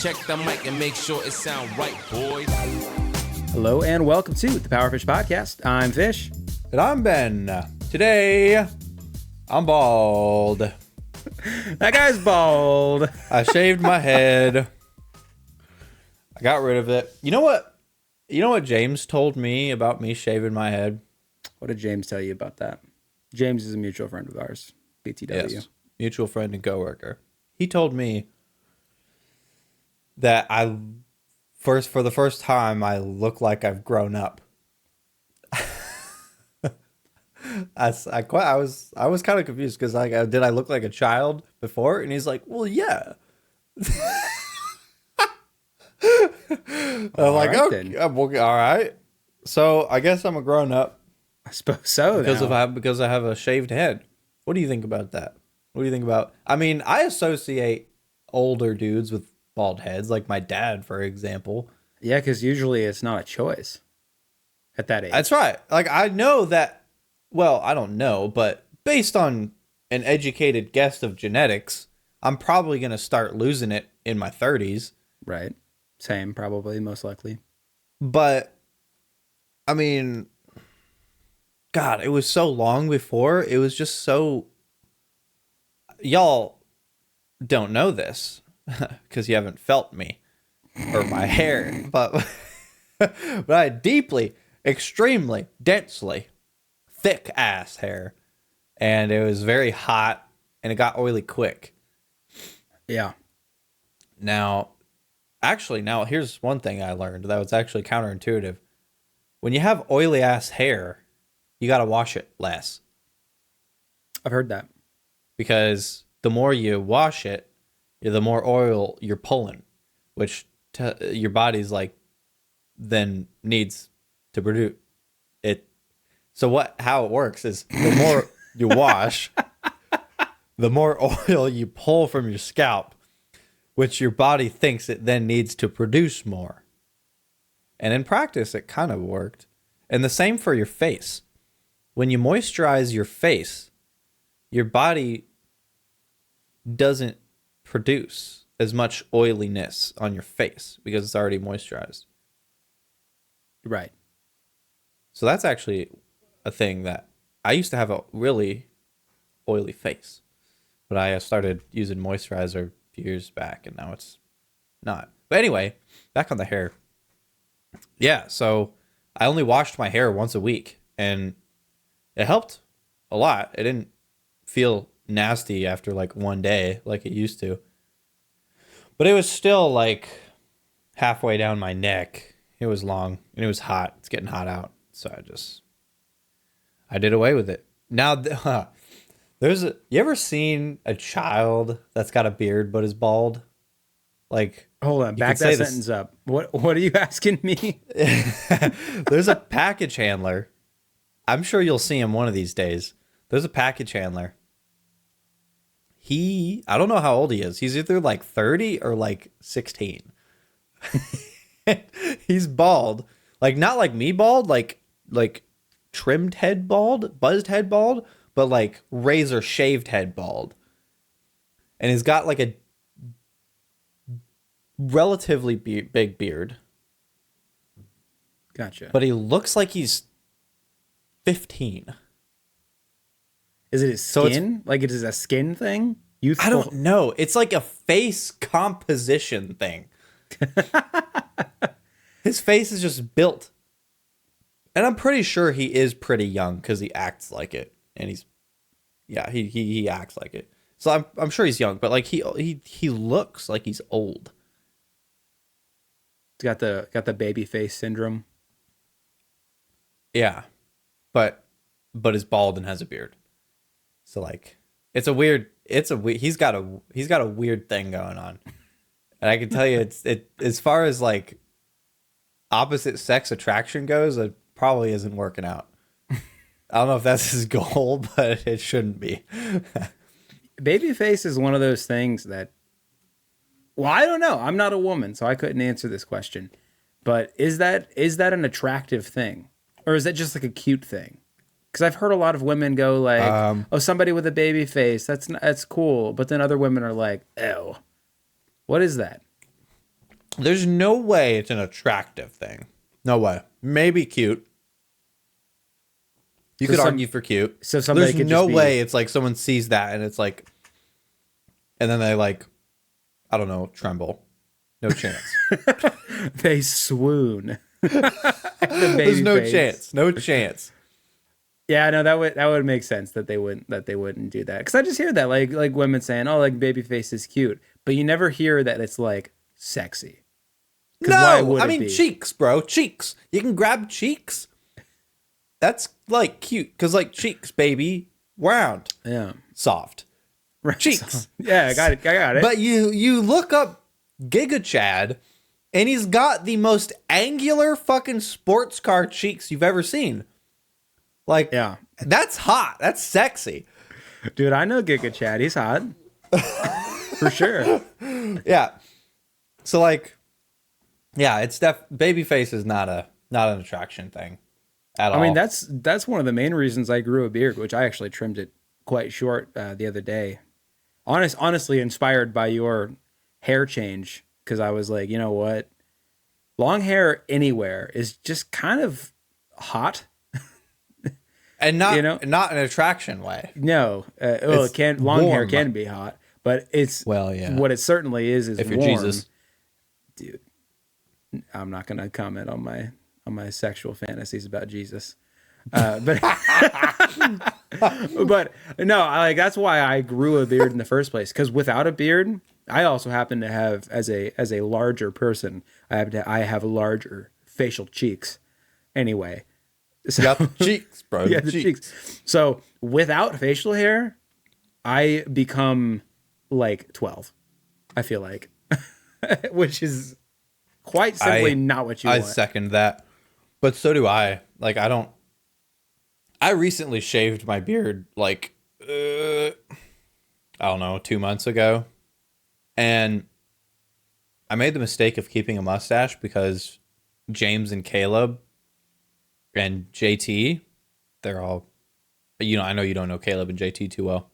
Check the mic and make sure it sound right, boys. Hello and welcome to the Powerfish Podcast. I'm Fish. And I'm Ben. Today, I'm bald. That guy's bald. I shaved my head. I got rid of it. You know what? James told me about me shaving my head? What did James tell you about that? James is a mutual friend of ours. BTW. Yes, mutual friend and coworker. He told me that for the first time, I look like I've grown up. I was kind of confused because did I look like a child before? And he's like, well, yeah. I'm like, okay, all right. So I guess I'm a grown up. I suppose so. Because I have a shaved head. What do you think about that? What do you think about? I mean, I associate older dudes with bald heads, like my dad, for example. Yeah, because usually it's not a choice at that age. That's right. Like I know that. Well, I don't know, but based on an educated guess of genetics, I'm probably gonna start losing it in my 30s. Right. Same, probably, most likely. But I mean, God, it was so long before. It was just so. Y'all don't know this because you haven't felt me or my hair, but but I had deeply, extremely, densely thick ass hair, and it was very hot, and it got oily quick. Yeah. Now here's one thing I learned that was actually counterintuitive. When you have oily ass hair, you got to wash it less. I've heard that. Because the more you wash it, the more oil you're pulling, which your body's like then needs to produce it. So how it works is the more you wash, the more oil you pull from your scalp, which your body thinks it then needs to produce more. And in practice, it kind of worked. And the same for your face. When you moisturize your face, your body doesn't produce as much oiliness on your face because it's already moisturized. Right. So that's actually a thing that I used to have a really oily face, but I started using moisturizer a few years back, and now it's not. But anyway, back on the hair. Yeah, so I only washed my hair once a week, and it helped a lot. It didn't feel nasty after like one day like it used to, but it was still like halfway down my neck. It was long and it was hot. It's getting hot out, so I did away with it. Now you ever seen a child that's got a beard but is bald? Like, hold on, back that sentence up. What are you asking me? There's a package handler. I'm sure you'll see him one of these days. There's a package handler. I don't know how old he is. He's either like 30 or like 16. He's bald. Like, not like me bald, like trimmed head bald, buzzed head bald, but like razor shaved head bald. And he's got like a relatively big beard. Gotcha. But he looks like he's 15. Is it his skin? Like it is a skin thing? Youthful? I don't know. It's like a face composition thing. His face is just built. And I'm pretty sure he is pretty young because he acts like it. And he acts like it. So I'm sure he's young, but like he looks like he's old. He's got the baby face syndrome. Yeah. But is bald and has a beard. So like he's got a weird thing going on. And I can tell you it's as far as like opposite sex attraction goes, it probably isn't working out. I don't know if that's his goal, but it shouldn't be. Babyface is one of those things that, well, I don't know. I'm not a woman, so I couldn't answer this question. But is that an attractive thing? Or is that just like a cute thing? Because I've heard a lot of women go like, "Oh, somebody with a baby face, that's cool," but then other women are like, "Ew, what is that?" There's no way it's an attractive thing. No way. Maybe cute. You So could some- argue for cute. so somebody There's could no just be- way it's like someone sees that and it's like, and then they like, I don't know, tremble. No chance. They swoon. The There's no baby face. chance. No chance. Yeah, no, that would make sense that they wouldn't do that. Because I just hear that like women saying, "Oh, like babyface is cute," but you never hear that it's like sexy. 'Cause why No, would I it mean be? cheeks, bro. Cheeks. You can grab cheeks. That's like cute because like cheeks, baby, round, Yeah, soft. Cheeks. Yeah, I got it. But you look up Giga Chad, and he's got the most angular fucking sports car cheeks you've ever seen. Like, Yeah. that's hot. That's sexy. Dude, I know Giga Chad. He's hot. For sure. Yeah. So like, yeah, it's babyface is not an attraction thing at all. I mean, that's one of the main reasons I grew a beard, which I actually trimmed it quite short the other day. Honestly, inspired by your hair change, because I was like, you know what, long hair anywhere is just kind of hot. and not you know? not an attraction way. No, well, It's it can long hair warm. can be hot, but it's Well, yeah. what it certainly is If you're warm. Jesus. Dude. I'm not gonna comment on my sexual fantasies about Jesus, but but no, that's why I grew a beard in the first place. Because without a beard, I also happen to have as a larger person, I have larger facial cheeks. Anyway, so, You got the cheeks, bro. yeah, the cheeks. So without facial hair, I become like 12. I feel like, which is quite simply not what you I want. second that. But so do I. Like, I recently shaved my beard, like, I don't know, 2 months ago. And I made the mistake of keeping a mustache because James and Caleb and JT, they're all, I know you don't know Caleb and JT too well,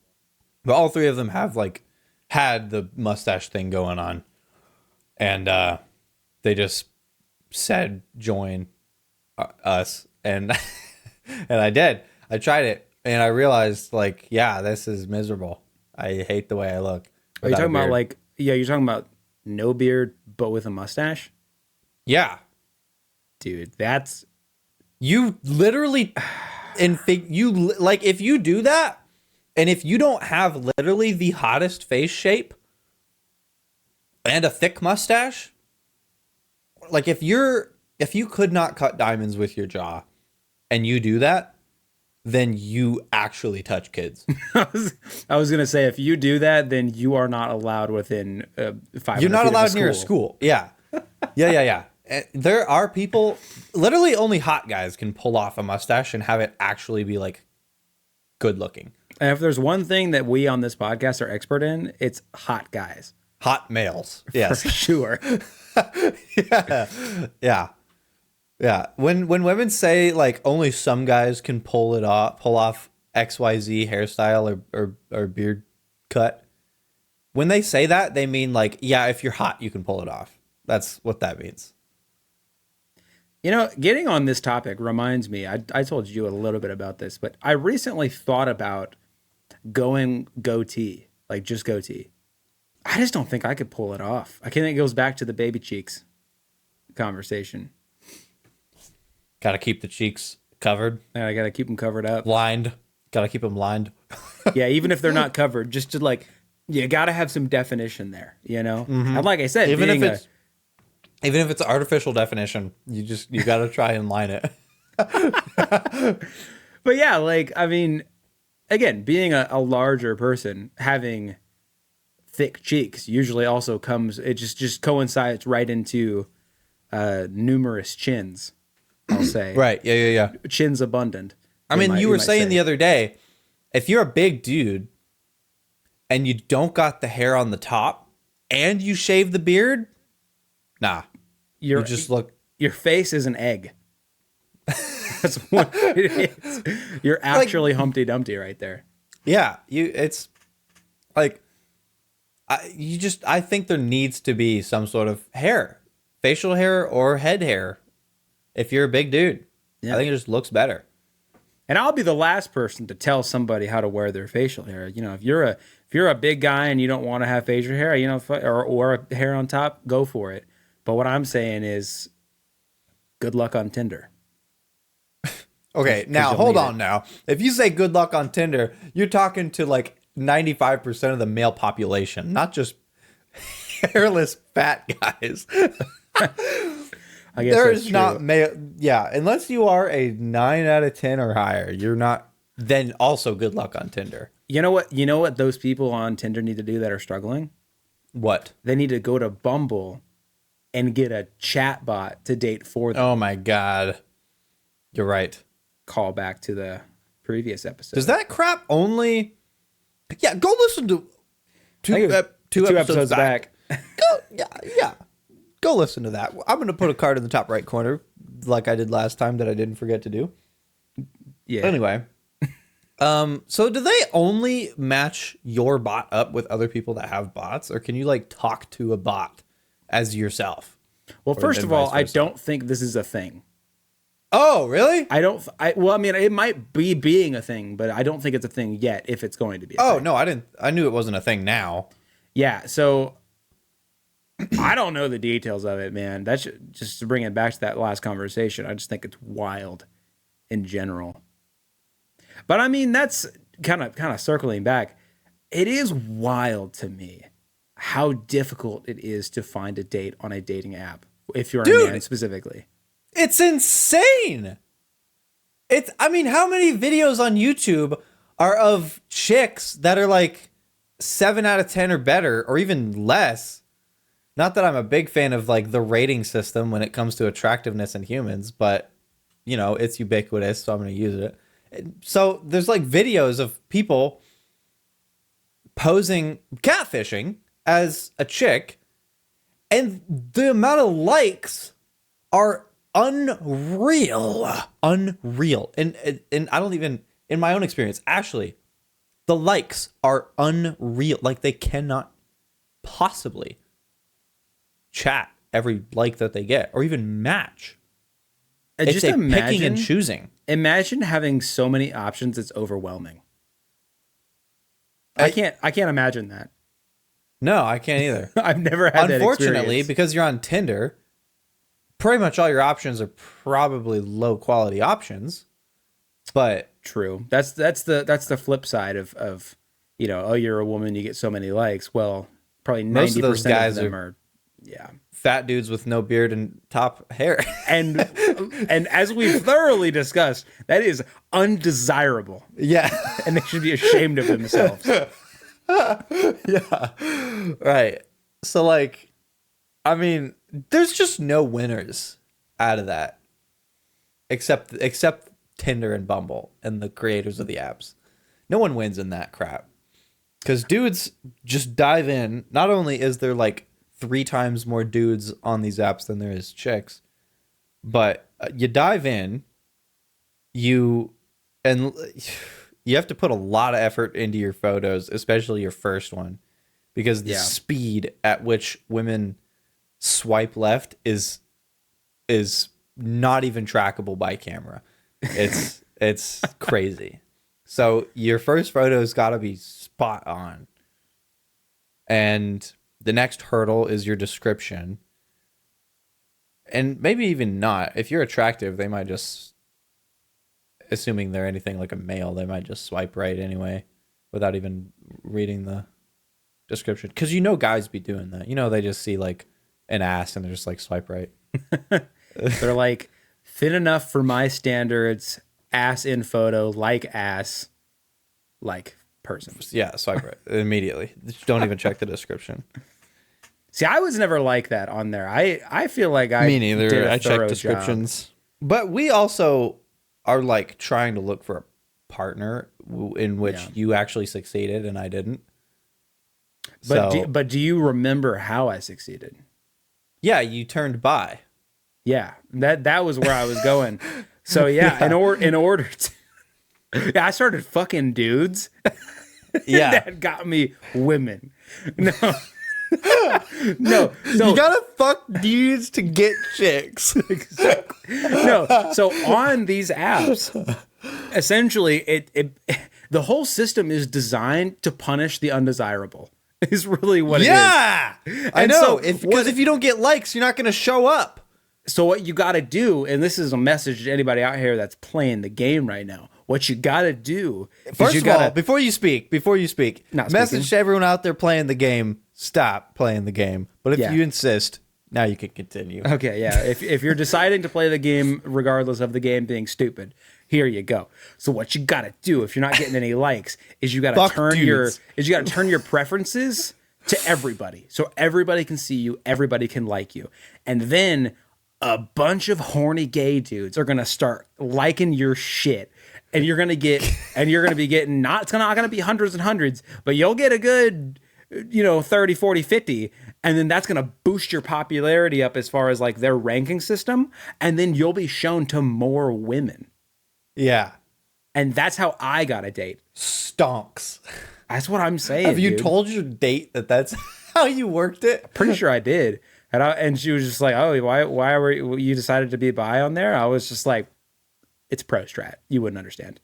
but all three of them have, like, had the mustache thing going on. And they just said, join us. And and I did. I tried it, and I realized, like, yeah, this is miserable. I hate the way I look. Are you without a talking about beard. you're talking about no beard but with a mustache? Yeah, Dude, that's you literally, like, if you do that, and if you don't have literally the hottest face shape and a thick mustache, like, if you could not cut diamonds with your jaw, and you do that, then you actually touch kids. I was gonna say, if you do that, then you are not allowed within 500 You're not feet of allowed near a school. Yeah. Yeah. There are people, literally only hot guys can pull off a mustache and have it actually be, like, good looking. And if there's one thing that we on this podcast are expert in, it's hot guys. Hot males. For Yes. sure. Yeah. Yeah. When women say, like, only some guys can pull off XYZ hairstyle or beard cut, when they say that, they mean, like, yeah, if you're hot, you can pull it off. That's what that means. Getting on this topic reminds me, I told you a little bit about this, but I recently thought about going goatee, like just goatee. I just don't think I could pull it off. I think it goes back to the baby cheeks conversation. Got to keep the cheeks covered, And I got to keep them covered up. lined. Got to keep them lined. Yeah, even if they're not covered, just to like, you got to have some definition there, And like I said, Even being if it's artificial definition, you got to try and line it. but yeah, like, I mean, again, being a larger person, having thick cheeks usually also it just coincides right into numerous chins, I'll say. Right. Yeah. Chins abundant. I mean, you were saying the other day, if you're a big dude and you don't got the hair on the top and you shave the beard, nah, you just look. Your face is an egg. That's what it is. You're actually Humpty Dumpty right there. Yeah, it's like I think there needs to be some sort of hair facial hair or head hair if you're a big dude. Yeah. I think it just looks better. And I'll be the last person to tell somebody how to wear their facial hair. You know, if you're a big guy and you don't want to have facial hair, you know, or hair on top, go for it. But what I'm saying is, good luck on Tinder. Okay, now you'll hold need on. Now, if you say good luck on Tinder, you're talking to like 95% of the male population, not just hairless fat guys. I guess There that's is not true. male. Yeah, unless you are a 9 out of 10 or higher, you're not. Then also good luck on Tinder. You know what? You know what those people on Tinder need to do that are struggling? What? They need to go to Bumble and get a chat bot to date for them. Oh my God. You're right. Call back to the previous episode. Does that crap only? Yeah, go listen to I think it was two two episodes back. back. Go, yeah. Go listen to that. I'm going to put a card in the top right corner like I did last time that I didn't forget to do. Yeah. Anyway. So do they only match your bot up with other people that have bots, or can you like talk to a bot as yourself? Well, first then of all, vice I versa. don't think this is a thing. Oh, really? Well, I mean, it might be being a thing, but I don't think it's a thing yet if it's going to be a Oh, thing. no, I didn't. I knew it wasn't a thing now. Yeah, so I don't know the details of it, man. That's just to bring it back to that last conversation. I just think it's wild in general. But I mean, that's kind of circling back. It is wild to me how difficult it is to find a date on a dating app if you're Dude. a man specifically. It's insane. I mean, how many videos on YouTube are of chicks that are like 7 out of 10 or better, or even less? Not that I'm a big fan of like the rating system when it comes to attractiveness in humans, but you know, it's ubiquitous, so I'm going to use it. So there's like videos of people posing catfishing as a chick, and the amount of likes are unreal. And I don't even, in my own experience, actually, the likes are unreal. Like they cannot possibly chat every like that they get or even match. And It's just a picking and imagine, choosing. imagine having so many options. It's overwhelming. I can't imagine that. No, I can't either. I've never had that Unfortunately, experience. because you're on Tinder, pretty much all your options are probably low quality options. But True. That's the flip side of you know, oh, you're a woman, you get so many likes. Well, probably 90% Most of those guys of them are yeah. fat dudes with no beard and top hair. And as we've thoroughly discussed, that is undesirable, Yeah. and they should be ashamed of themselves. Yeah. Right. So like, I mean, there's just no winners out of that. Except Tinder and Bumble and the creators of the apps. No one wins in that crap. Because dudes just dive in. Not only is there like 3 times more dudes on these apps than there is chicks, but you dive in, you have to put a lot of effort into your photos, especially your first one, because the speed at which women swipe left is not even trackable by camera. It's crazy. So your first photo's got to be spot on. And the next hurdle is your description. And maybe even not. If you're attractive, they might just, assuming they're anything like a male, they might just swipe right anyway without even reading the description. Because you know guys be doing that. You know, they just see like an ass and they're just like swipe right. They're like thin enough for my standards, ass in photo, like ass, like person. Yeah, swipe right immediately. Don't even check the description. See, I was never like that on there. I feel like I Me neither. did a I check thorough descriptions. But we also are like trying to look for a partner in which you actually succeeded and I didn't. Job. But do you remember how I succeeded? Yeah, you turned bi. Yeah, that was where I was going. So yeah, in order to, I started fucking dudes. Yeah. That got me women. No, No, so You gotta fuck dudes to get chicks. no, so on these apps, essentially, the whole system is designed to punish the undesirable. Is really what it is. I And know. so Because if you don't get likes, you're not gonna show up. So what you got to do, and this is a message to anybody out here that's playing the game right now. What you got to do is First you of all, got to before you speak, Not message speaking. to everyone out there playing the game: stop playing the game. But if Yeah. you insist, now you can continue. Okay, yeah. If you're deciding to play the game regardless of the game being stupid, here you go. So what you got to do if you're not getting any likes is you got to Fuck turn dudes. turn your preferences to everybody. So everybody can see you, everybody can like you. And then a bunch of horny gay dudes are going to start liking your shit. And you're going to be getting it's not going to be hundreds and hundreds, but you'll get a good 30, 40, 50, and then that's going to boost your popularity up as far as like their ranking system, and then you'll be shown to more women. Yeah, And that's how I got a date. stonks. That's what I'm saying. Have you dude. told your date that that's how you worked it? Pretty sure I did. And she was just like, "Oh, why were you decided to be bi on there?" I was just like, "It's pro strat. You wouldn't understand."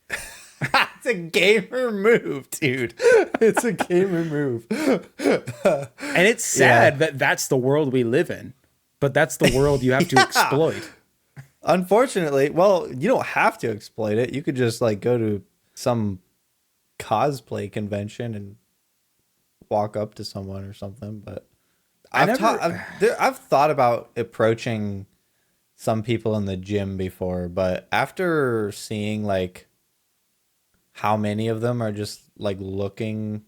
It's a gamer move, dude. It's a gamer move. And it's sad that that's the world we live in, but that's the world you have to exploit. Unfortunately, well, you don't have to exploit it. You could just like go to some cosplay convention and walk up to someone or something. But I've thought about approaching some people in the gym before, but after seeing like how many of them are just like looking,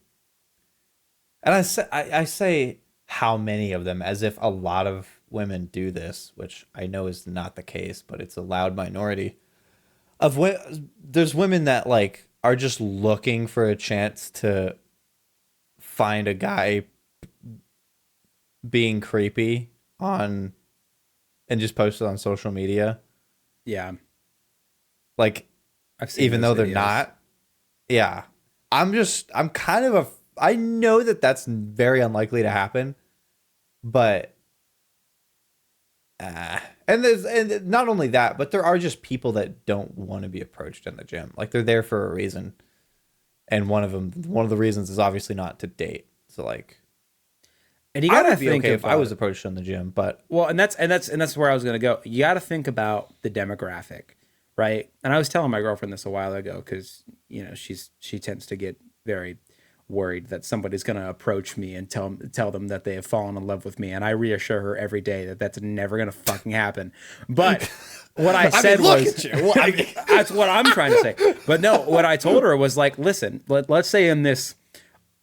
and I say how many of them as if a lot of women do this, which I know is not the case, but it's a loud minority of there's women that like are just looking for a chance to find a guy being creepy on and just post it on social media. Yeah, Like, I've seen even those though they're videos. not. Yeah. I'm kind of I know that that's very unlikely to happen, but and not only that, but there are just people that don't want to be approached in the gym. Like, they're there for a reason. And one of the reasons is obviously not to date. So like, And you I gotta would be think okay if I about was approached in the gym, but well, and that's where I was gonna go. You got to think about the demographic, right? And I was telling my girlfriend this a while ago because she tends to get very worried that somebody's gonna approach me and tell them that they have fallen in love with me, and I reassure her every day that that's never gonna fucking happen. But what I said look was, at you. I mean- that's what I'm trying to say. But no, what I told her was like, listen, let's say in this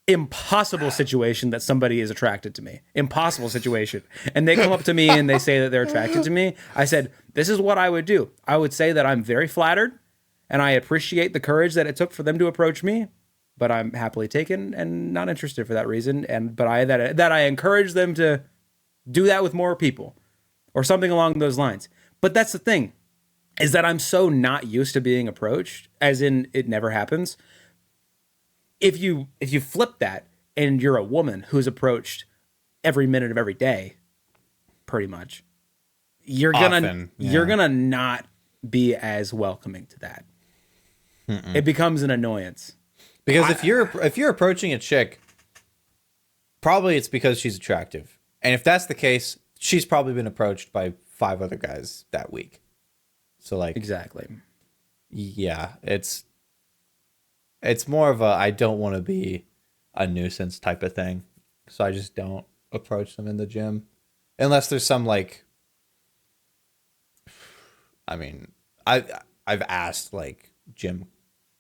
impossible situation that somebody is attracted to me, impossible situation, and they come up to me and they say that they're attracted to me, I said, this is what I would do. I would say that I'm very flattered and I appreciate the courage that it took for them to approach me, but I'm happily taken and not interested for that reason, but I encourage them to do that with more people or something along those lines. But that's the thing, is that I'm so not used to being approached, as in it never happens. If you flip that and you're a woman who's approached every minute of every day, pretty much, you're Often, gonna not be as welcoming to that. It becomes an annoyance. because if you're approaching a chick, probably it's because she's attractive. And if that's the case, she's probably been approached by 5 other guys that week. So like, Exactly. yeah, it's more of a I don't want to be a nuisance type of thing. So I just don't approach them in the gym unless there's some like, I mean, I've asked like gym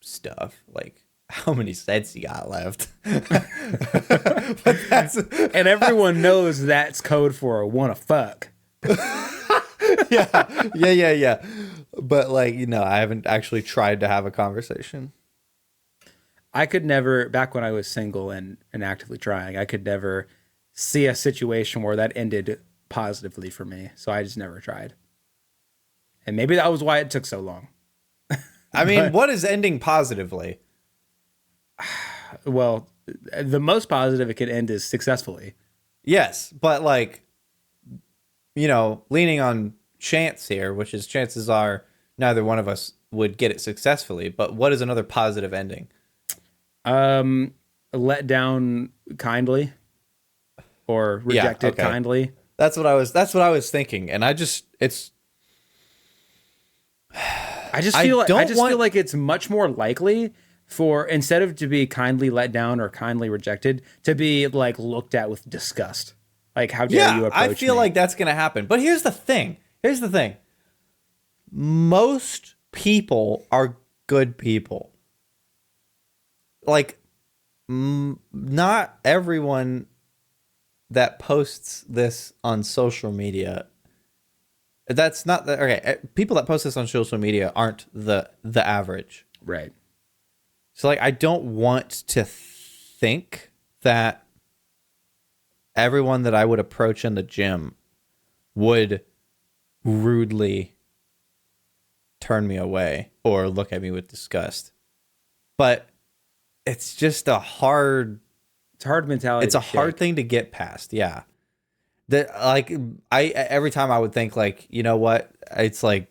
stuff, like how many sets you got left. But that's And everyone knows that's code for a wanna fuck. yeah. But like, I haven't actually tried to have a conversation. I could never, back when I was single and actively trying, I could never see a situation where that ended positively for me. So I just never tried. And maybe that was why it took so long. I mean, what is ending positively? Well, the most positive it could end is successfully. Yes, but like, leaning on chance here, which is chances are neither one of us would get it successfully. But what is another positive ending? Let down kindly or Yeah, rejected okay. kindly. That's what I was thinking, and I just I just I feel like don't I just want- feel like it's much more likely for instead of to be kindly let down or kindly rejected to be like looked at with disgust. Like how dare you approach I feel me? like that's gonna happen. But here's the thing. Most people are good people. Like, not everyone that posts this on social media. That's not the okay. People that post this on social media aren't the average. right. So like, I don't want to think that everyone that I would approach in the gym would rudely turn me away or look at me with disgust. But it's just a hard It's a hard mentality. it's a to hard shake. thing to get past. Yeah. That like I every time I would think like, you know what? It's like,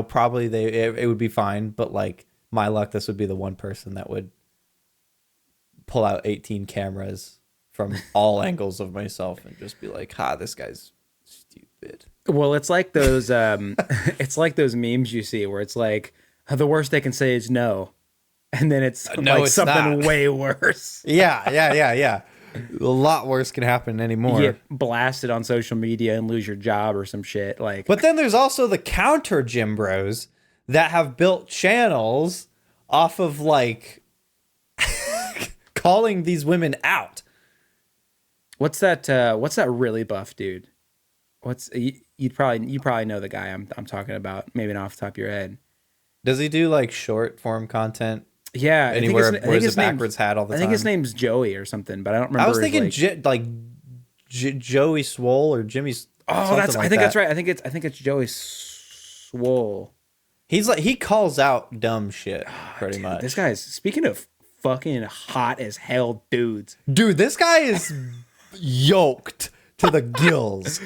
probably it would be fine, but like my luck, this would be the one person that would pull out 18 cameras from all angles of myself and just be like, "Ha, this guy's stupid." Well, it's like those it's like those memes you see where it's like the worst they can say is no. And then it's No, like it's something not. way worse. Yeah. A lot worse can happen anymore. You get blasted on social media and lose your job or some shit. Like, But then there's also the counter gym bros that have built channels off of like calling these women out. what's that really buff dude? You probably know the guy I'm talking about. Maybe not off the top of your head. Does he do like short form content? Yeah, And he wears a backwards hat all the I think his time? name's Joey or something, but I don't remember. I was his, thinking like, Joey Swole or Jimmy's. oh, I think that's right. I think it's Joey Swole. He's like, he calls out dumb shit pretty Dude, much. this guy's speaking of fucking hot as hell dudes. Dude, this guy is yoked to the gills.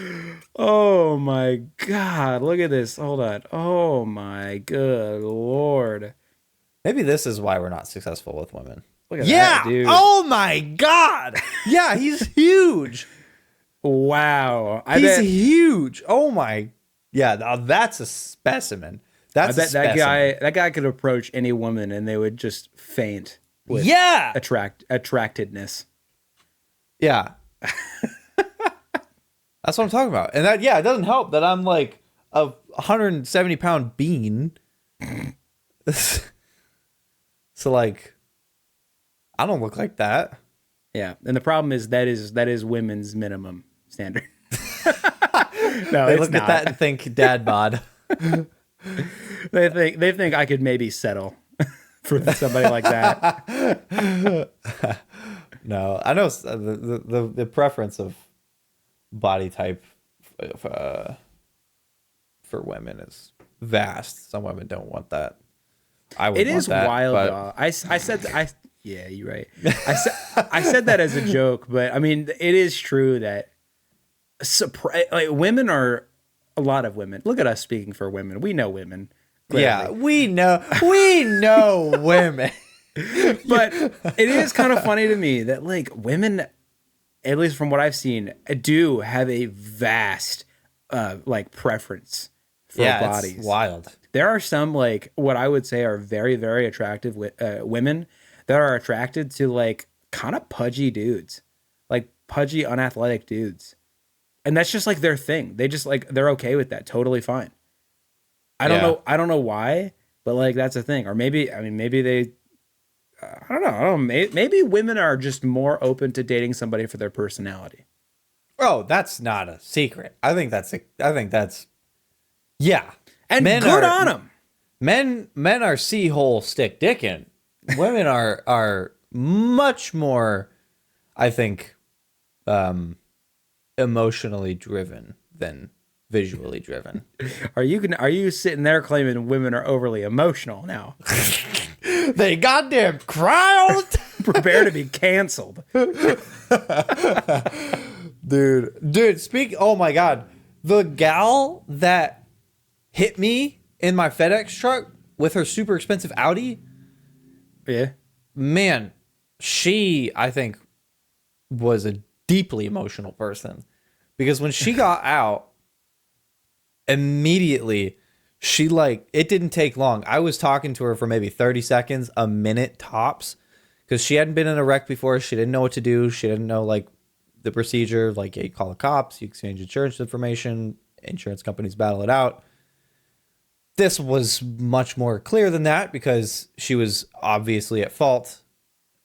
Oh my god, look at this. Hold on. Oh my good lord. Maybe this is why we're not successful with women. Look at Yeah. that, dude. Oh my god. Yeah, he's huge. Wow. I He's bet huge. Oh my. Yeah, now that's a specimen. I That's bet a specimen. that guy could approach any woman and they would just faint with Yeah. attractedness. Yeah. That's what I'm talking about. And that, yeah, it doesn't help that I'm like a 170-pound bean. So like, I don't look like that. Yeah. And the problem is that is women's minimum standard. No, They it's look not. at that and think dad bod. They think I could maybe settle for somebody like that. No, I know the preference of body type for women is vast. Some women don't want that. I would It want is that, wild. but Yeah, you're right. I said that as a joke, but I mean, it is true that like women are a lot of women. Look at us speaking for women. We know women. Clearly. yeah, we know women. But it is kind of funny to me that like women, at least from what I've seen, do have a vast like preference for bodies. It's wild. There are some like what I would say are very, very attractive women that are attracted to like kind of pudgy dudes, like pudgy, unathletic dudes. And that's just like their thing. They just like, they're okay with that. Totally fine. I don't know why, but like that's a thing. Or maybe, I mean, maybe they, I don't know. Maybe women are just more open to dating somebody for their personality. Oh, that's not a secret. I think that's yeah. And Men good are- on them. Men are C-hole stick dicking. Women are much more, I think, emotionally driven than visually driven. Are you sitting there claiming women are overly emotional now? They goddamn cry all the time. Prepare to be canceled. Dude, oh my God. The gal that hit me in my FedEx truck with her super expensive Audi, Yeah. man, she, I think, was a deeply emotional person. Because when she got out, immediately, she like, it didn't take long. I was talking to her for maybe 30 seconds, a minute tops, because she hadn't been in a wreck before. She didn't know what to do. She didn't know like the procedure. Like, yeah, you call the cops, you exchange insurance information, insurance companies battle it out. This was much more clear than that because she was obviously at fault.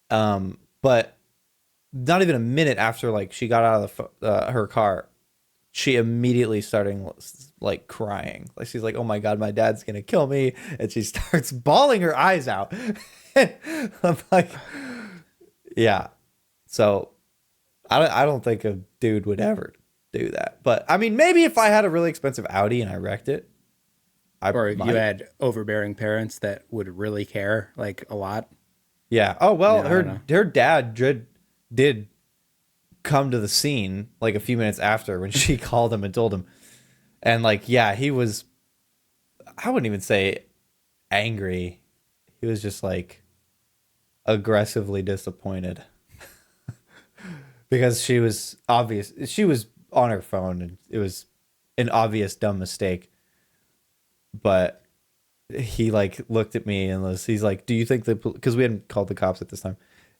But not even a minute after like she got out of her car, she immediately started like crying. Like she's like, "Oh my God, my dad's gonna kill me!" And she starts bawling her eyes out. I'm like, yeah. So I don't think a dude would ever do that. But I mean, maybe if I had a really expensive Audi and I wrecked it, Or if you had overbearing parents that would really care, like a lot. Yeah. Oh well, No, I don't know. her dad did come to the scene like a few minutes after when she called him and told him, and like yeah, he was. I wouldn't even say angry. He was just like aggressively disappointed because she was obvious. She was on her phone and it was an obvious dumb mistake. But he like looked at me and he's like, "Do you think because we hadn't called the cops at this time,"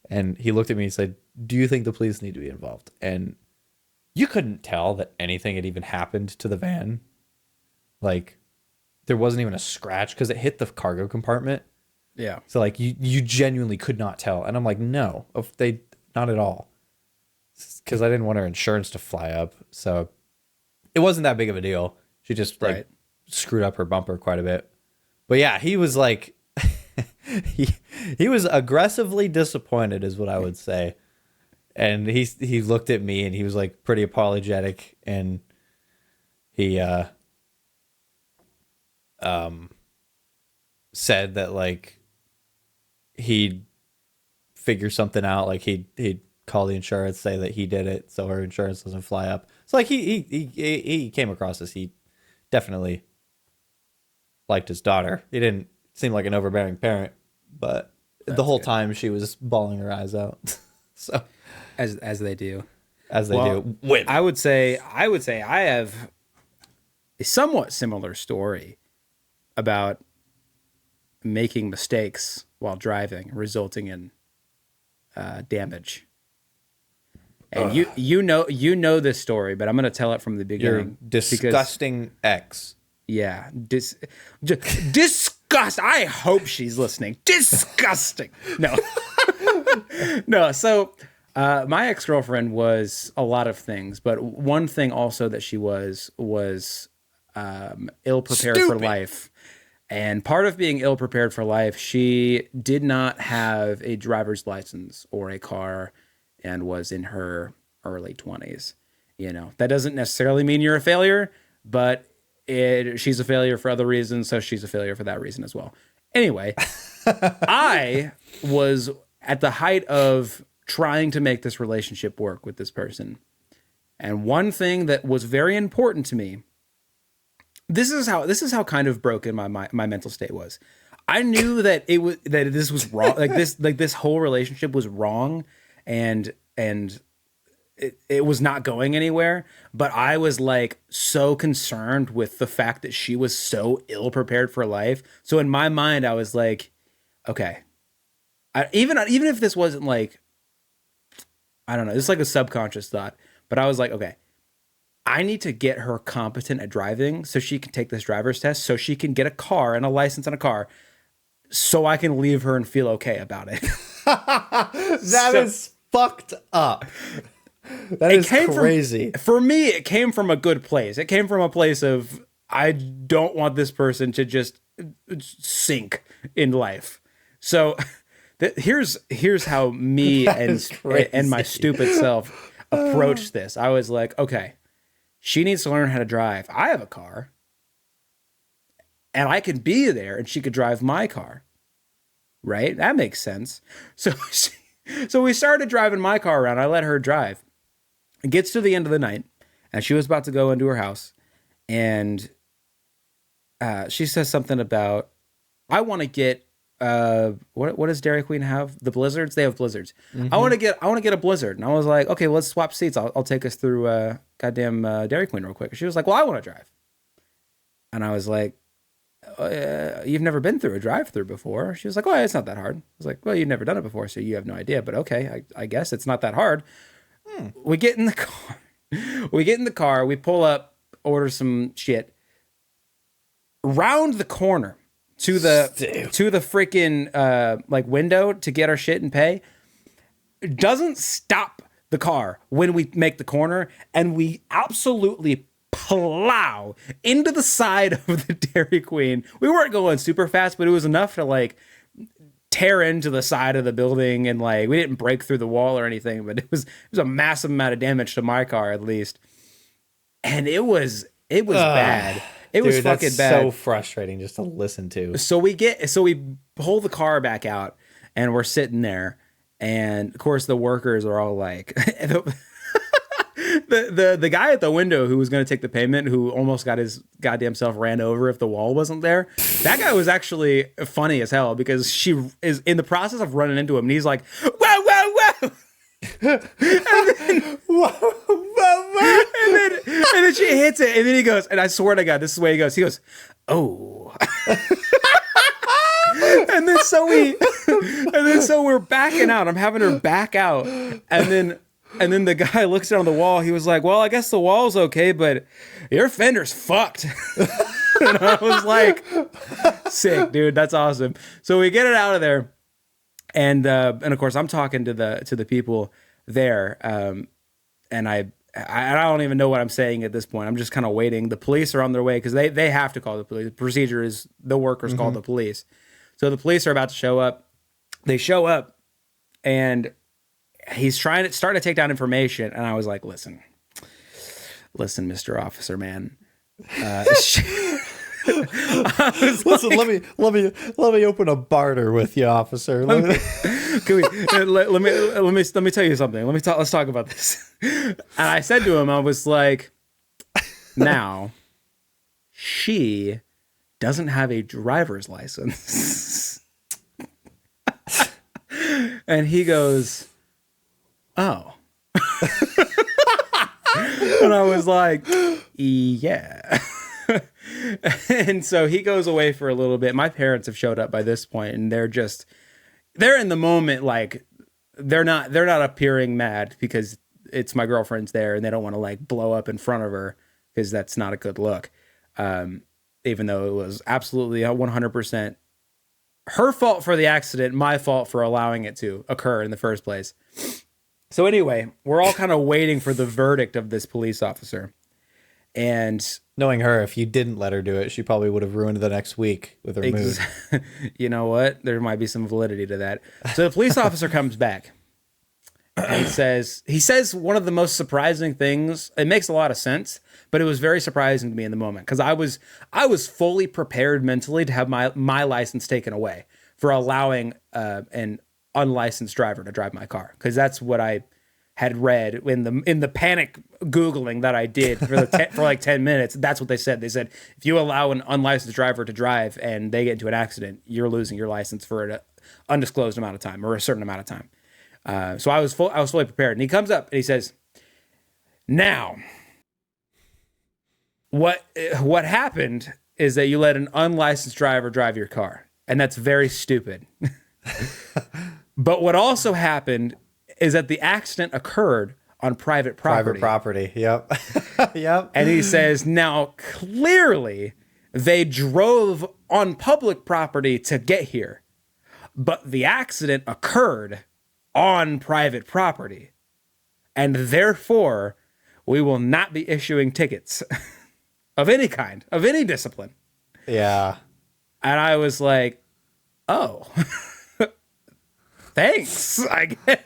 and he looked at me and said, "Do you think the police need to be involved?" And you couldn't tell that anything had even happened to the van. Like there wasn't even a scratch because it hit the cargo compartment. Yeah. So like you genuinely could not tell. And I'm like, no, if they not at all, because I didn't want her insurance to fly up. So it wasn't that big of a deal. She just like Right. screwed up her bumper quite a bit. But yeah, he was like he was aggressively disappointed is what I would say. And he looked at me and he was like pretty apologetic and he said that like he'd figure something out, like he'd call the insurance, say that he did it so her insurance doesn't fly up. So like he came across as he definitely liked his daughter. He didn't seem like an overbearing parent, but the whole time she was bawling her eyes out. So As they do. as they Well, do. Women. I would say I have a somewhat similar story about making mistakes while driving, resulting in damage. And you know this story, but I'm going to tell it from the Your beginning. disgusting ex. Yeah, disgust. I hope she's listening. Disgusting. No, no. So, my ex-girlfriend was a lot of things, but one thing also that she was ill prepared for Stupid. life. And part of being ill prepared for life, she did not have a driver's license or a car, and was in her early 20s. You know, that doesn't necessarily mean you're a failure, but she's a failure for other reasons, so she's a failure for that reason as well. Anyway, I was at the height of trying to make this relationship work with this person. And one thing that was very important to me, this is how kind of broken my mental state was. I knew that this was wrong. Like this whole relationship was wrong, and it was not going anywhere. But I was like so concerned with the fact that she was so ill prepared for life. So in my mind, I was like, okay, even if this wasn't like, I don't know, it's like a subconscious thought. But I was like, okay, I need to get her competent at driving so she can take this driver's test, so she can get a car and a license on a car, so I can leave her and feel okay about it. That is fucked up. That is crazy. For me, it came from a good place. It came from a place of, I don't want this person to just sink in life. So here's how me is crazy. and my stupid self approached this. I was like, okay, she needs to learn how to drive. I have a car, and I can be there, and she could drive my car. Right? That makes sense. So So we started driving my car around. I let her drive. It gets to the end of the night, and she was about to go into her house, and she says something about, I want to get what does Dairy Queen have? The Blizzards? They have Blizzards. I want to get a Blizzard. And I was like, okay, well, let's swap seats. I'll take us through goddamn Dairy Queen real quick. She was like, well, I want to drive. And I was like, you've never been through a drive-through before. She was like, oh, it's not that hard. I was like, well, you've never done it before, so you have no idea. But okay, I guess it's not that hard. We get in the car. We pull up, order some shit. Round the corner to the freaking like window to get our shit and pay. Doesn't stop the car when we make the corner, and we absolutely plow into the side of the Dairy Queen. We weren't going super fast, but it was enough to like tear into the side of the building, and like we didn't break through the wall or anything, but it was a massive amount of damage to my car at least. And it was bad. It was fucking that's bad. So frustrating just to listen to. So we pull the car back out, and we're sitting there, and of course the workers are all like the guy at the window who was going to take the payment, who almost got his goddamn self ran over if the wall wasn't there. That guy was actually funny as hell, because she is in the process of running into him, and he's like, whoa, whoa, whoa. and then she hits it, and then he goes, and I swear to God, this is the way he goes, oh. and then so we're backing out. I'm having her back out, and then the guy looks down on the wall. He was like, well, I guess the wall's okay, but your fender's fucked. And I was like, sick, dude. That's awesome. So we get it out of there. And of course I'm talking to the people there. And I don't even know what I'm saying at this point. I'm just kind of waiting. The police are on their way, because they have to call the police. The procedure is the workers call the police. So the police are about to show up. They show up, and he's starting to take down information, and I was like, listen, Mr. Officer, man. Listen, like, let me open a barter with you, officer. Let me tell you something. Let's talk about this. And I said to him, I was like, now she doesn't have a driver's license. And he goes, oh. And I was like, yeah. And so he goes away for a little bit. My parents have showed up by this point, and they're in the moment, like they're not appearing mad because it's my girlfriend's there, and they don't want to like blow up in front of her, because that's not a good look. Even though it was absolutely 100% her fault for the accident, my fault for allowing it to occur in the first place. So anyway, we're all kind of waiting for the verdict of this police officer. And knowing her, if you didn't let her do it, she probably would have ruined the next week with her mood. You know what? There might be some validity to that. So the police officer comes back, and he says one of the most surprising things. It makes a lot of sense, but it was very surprising to me in the moment, because I was fully prepared mentally to have my license taken away for allowing an unlicensed driver to drive my car, because that's what I had read in the panic Googling that I did for like 10 minutes. That's what they said. They said, if you allow an unlicensed driver to drive and they get into an accident, you're losing your license for an undisclosed amount of time, or a certain amount of time. So I was fully prepared. And he comes up and he says, now, what happened is that you let an unlicensed driver drive your car, and that's very stupid. But what also happened is that the accident occurred on private property. Private property, yep. Yep. And he says, now, clearly, they drove on public property to get here, but the accident occurred on private property, and therefore, we will not be issuing tickets of any kind, of any discipline. Yeah. And I was like, oh, thanks, I guess.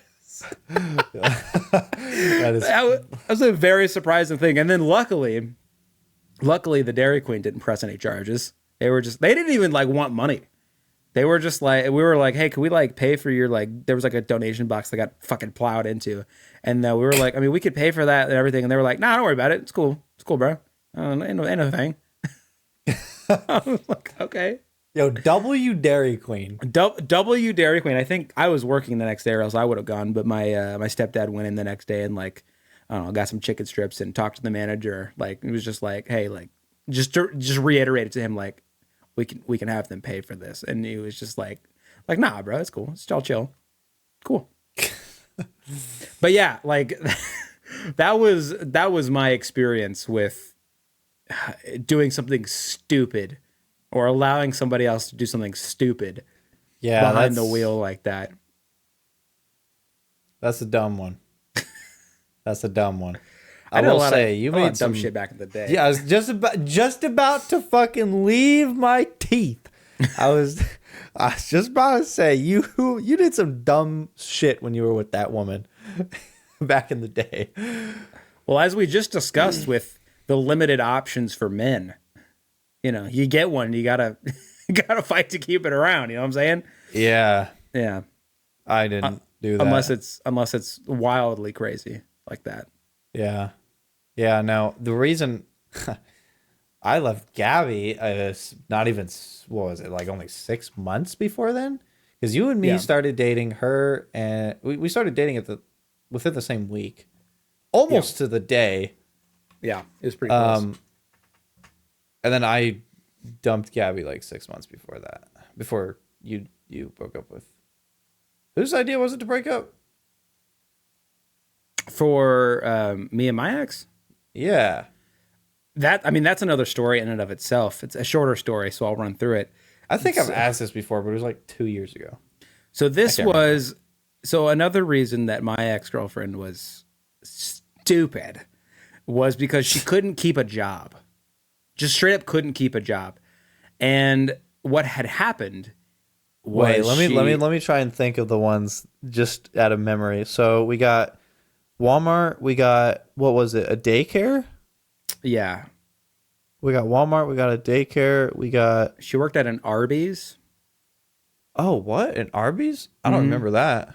That was a very surprising thing. And then luckily the Dairy Queen didn't press any charges. They didn't even like want money. They were just like, we were like, hey, could we like pay for your like, there was like a donation box that got fucking plowed into. And we were like, I mean, we could pay for that and everything. And they were like, nah, don't worry about it. It's cool. It's cool, bro. Ain't no thing. I was like, okay. Yo, W Dairy Queen. W Dairy Queen. I think I was working the next day or else I would have gone. But my stepdad went in the next day and like, I don't know, got some chicken strips and talked to the manager. Like, it was just like, hey, like, just reiterated to him, like, we can have them pay for this. And he was just like, nah, bro, it's cool. It's all chill. Cool. But yeah, like that was my experience with doing something stupid or allowing somebody else to do something stupid behind the wheel like that. That's a dumb one. That's a dumb one. I will say you made made some some shit back in the day. Yeah, I was just about to fucking leave my teeth. I was just about to say you did some dumb shit when you were with that woman back in the day. Well, as we just discussed with the limited options for men, you know, you get one, you gotta fight to keep it around. You know what I'm saying? Yeah, Yeah. I didn't do that Unless it's wildly crazy like that. Yeah. Yeah. Now, the reason I left Gabby, not even, what was it, like only 6 months before then? Because you and me started dating her, and we started dating within the same week, almost to the day. Yeah, it was pretty close. And then I dumped Gabby like 6 months before that, before you broke up with. Whose idea was it to break up? For me and my ex? Yeah. That's another story in and of itself. It's a shorter story, so I'll run through it. I think I've asked this before, but it was like 2 years ago. So another reason that my ex-girlfriend was stupid was because she couldn't keep a job. Just straight up couldn't keep a job. And what had happened was let me try and think of the ones just out of memory. So we got Walmart, we got, what was it, a daycare? Yeah. We got Walmart, we got a daycare, we got... She worked at an Arby's. Oh, what? An Arby's? I don't remember that.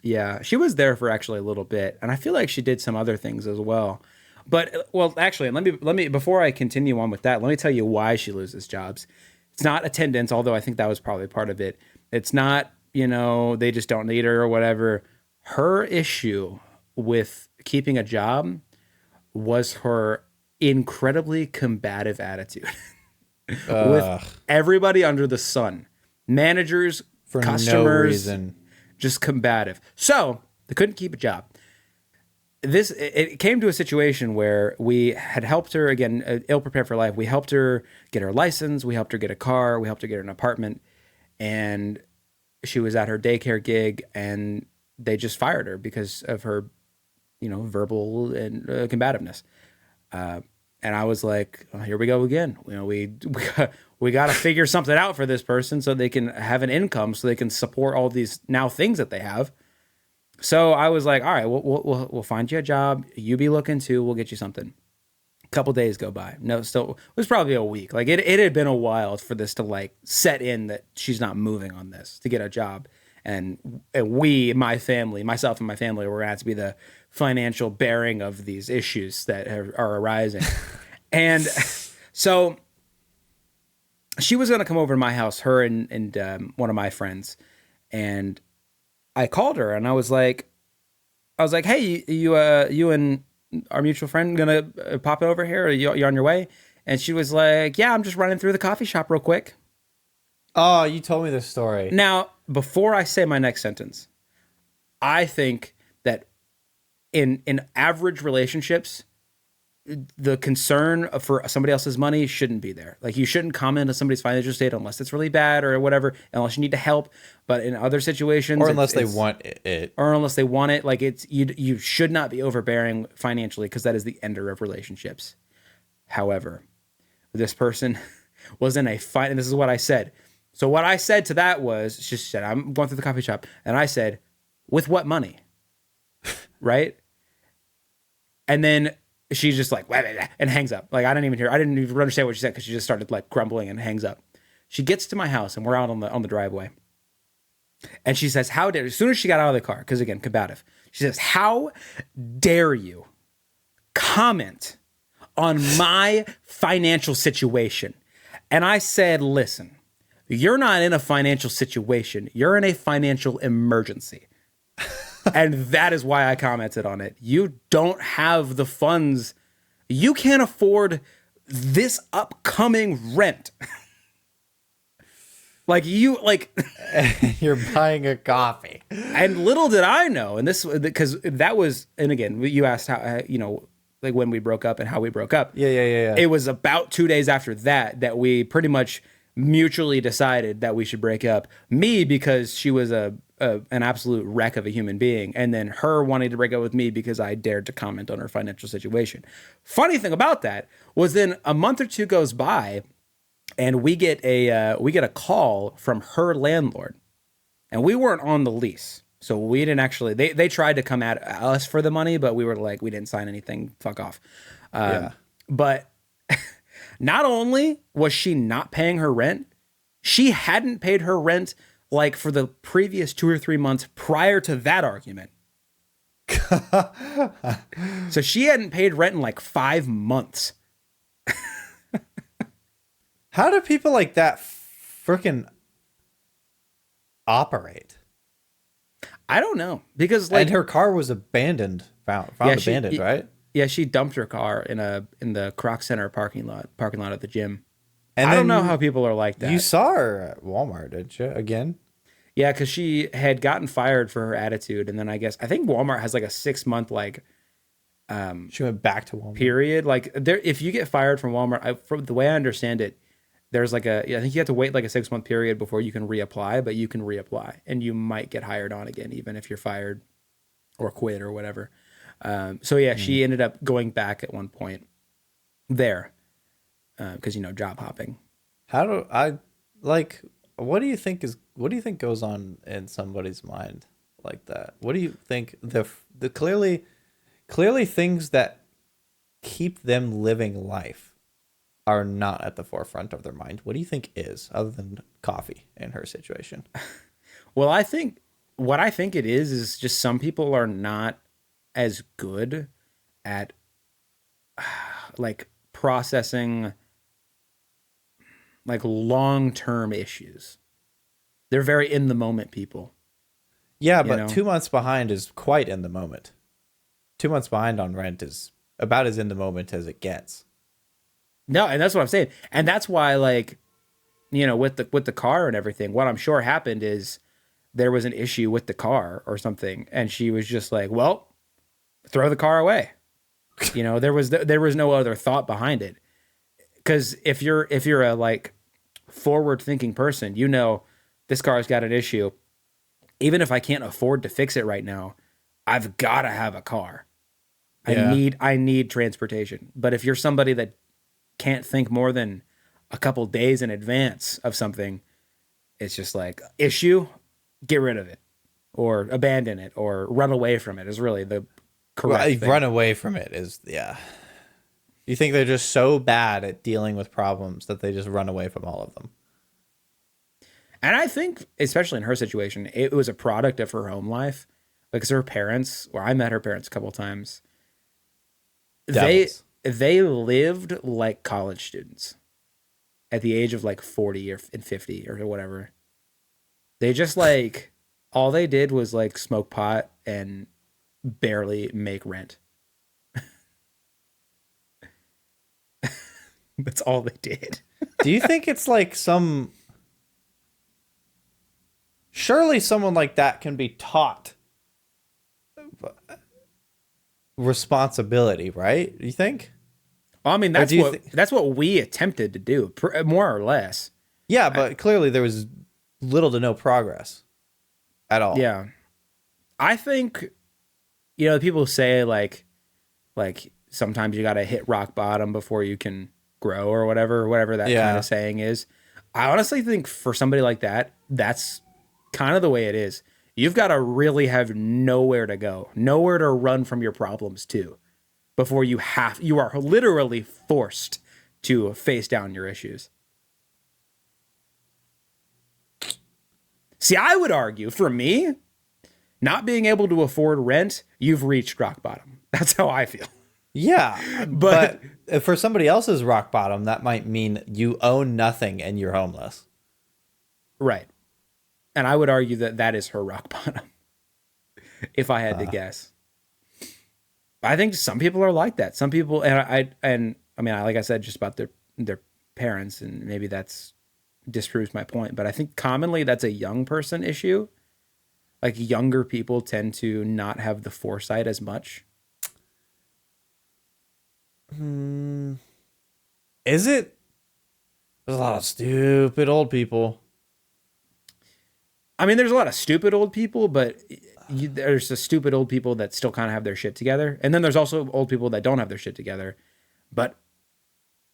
Yeah, she was there for actually a little bit, and I feel like she did some other things as well. But, well, actually, let me before I continue on with that, let me tell you why she loses jobs. It's not attendance, although I think that was probably part of it. It's not, they just don't need her or whatever. Her issue with keeping a job was her incredibly combative attitude with everybody under the sun, managers, For customers, no reason. just combative. So they couldn't keep a job. It came to a situation where we had helped her, again, ill prepared for life. We helped her get her license. We helped her get a car. We helped her get an apartment. And she was at her daycare gig, and they just fired her because of her, verbal and combativeness. And I was like, oh, here we go again. We got to figure something out for this person so they can have an income, so they can support all these now things that they have. So I was like, all right, we'll find you a job. You be looking too. We'll get you something. A couple days go by. No, still, it was probably a week. Like it had been a while for this to like set in that she's not moving on this to get a job. And myself and my family, were going to have to be the financial bearing of these issues that are arising. And so she was going to come over to my house, her and one of my friends. And I called her and I was like, hey, you and our mutual friend gonna pop over here? Are you on your way? And she was like, yeah, I'm just running through the coffee shop real quick. Oh, you told me this story. Now, before I say my next sentence, I think that in average relationships, the concern for somebody else's money shouldn't be there. Like, you shouldn't comment on somebody's financial state unless it's really bad or whatever, unless you need to help. But in other situations, or unless they want it, like you should not be overbearing financially, because that is the ender of relationships. However, this person was in a fight, and this is what I said. So what I said to that was, she said, I'm going through the coffee shop, and I said, with what money? Right? And then she's just like, and hangs up. Like, I didn't even understand what she said, because she just started like grumbling and hangs up. She gets to my house and we're out on the driveway. And she says, "How dare?" As soon as she got out of the car, because again, combative. She says, "How dare you comment on my financial situation?" And I said, "Listen, you're not in a financial situation. You're in a financial emergency." And that is why I commented on it. You don't have the funds. You can't afford this upcoming rent. You're buying a coffee. And little did I know, and this, because that was, and again, you asked how, like when we broke up and how we broke up. Yeah. It was about 2 days after that we pretty much mutually decided that we should break up. Me, because she was an absolute wreck of a human being, and then her wanting to break up with me because I dared to comment on her financial situation. Funny thing about that was then a month or two goes by, and we get a call from her landlord, and we weren't on the lease, so we didn't actually. They tried to come at us for the money, but we were like, we didn't sign anything. Fuck off. But not only was she not paying her rent, she hadn't paid her rent like for the previous 2 or 3 months prior to that argument. So she hadn't paid rent in like 5 months. How do people like that freaking operate? I don't know, because like and her car was abandoned, found abandoned, right? Yeah, she dumped her car in the Croc Center parking lot at the gym. And I don't know how people are like that. You saw her at Walmart, didn't you? Again? Yeah, because she had gotten fired for her attitude, and then I think Walmart has like a 6-month like she went back to Walmart period. Like there, if you get fired from Walmart, from the way I understand it, there's like I think you have to wait like a 6-month period before you can reapply, but you can reapply and you might get hired on again, even if you're fired or quit or whatever. So yeah, she ended up going back at one point there because job hopping. How do I like? What do you think goes on in somebody's mind like that? What do you think the clearly things that keep them living life are not at the forefront of their mind? What do you think is, other than coffee in her situation? Well, what I think it is just some people are not as good at like processing like long-term issues. They're very in the moment people. Yeah, but 2 months behind is quite in the moment. 2 months behind on rent is about as in the moment as it gets. No, and that's what I'm saying. And that's why, like, with the car and everything, what I'm sure happened is there was an issue with the car or something, and she was just like, well, throw the car away. There was no other thought behind it. Because if you're a like forward thinking person, this car's got an issue. Even if I can't afford to fix it right now, I've got to have a car. Yeah. I need transportation. But if you're somebody that can't think more than a couple days in advance of something, it's just like, issue, get rid of it or abandon it or run away from it is really the correct thing. Run away from it is, yeah. You think they're just so bad at dealing with problems that they just run away from all of them? And I think, especially in her situation, it was a product of her home life. Because her parents, I met her parents a couple of times. Devils. They lived like college students at the age of like 40 or 50 or whatever. They just like, all they did was like smoke pot and barely make rent. That's all they did. Do you think it's like surely someone like that can be taught responsibility, right? Do you think? Well, I mean, that's what we attempted to do, more or less. Yeah, but clearly there was little to no progress at all. Yeah. I think, people say like sometimes you got to hit rock bottom before you can grow or whatever that kind of saying is. I honestly think for somebody like that, that's kind of the way it is. You've got to really have nowhere to go, nowhere to run from your problems to, before you are literally forced to face down your issues. See, I would argue for me, not being able to afford rent, you've reached rock bottom. That's how I feel. Yeah, but for somebody else's rock bottom, that might mean you own nothing and you're homeless. Right. And I would argue that that is her rock bottom, if I had to guess. I think some people are like that. Some people, and I mean, like I said, just about their parents, and maybe that's disproves my point, but I think commonly that's a young person issue. Like younger people tend to not have the foresight as much. Is it? There's a lot of stupid old people. I mean, there's a lot of stupid old people, but there's the stupid old people that still kind of have their shit together. And then there's also old people that don't have their shit together. But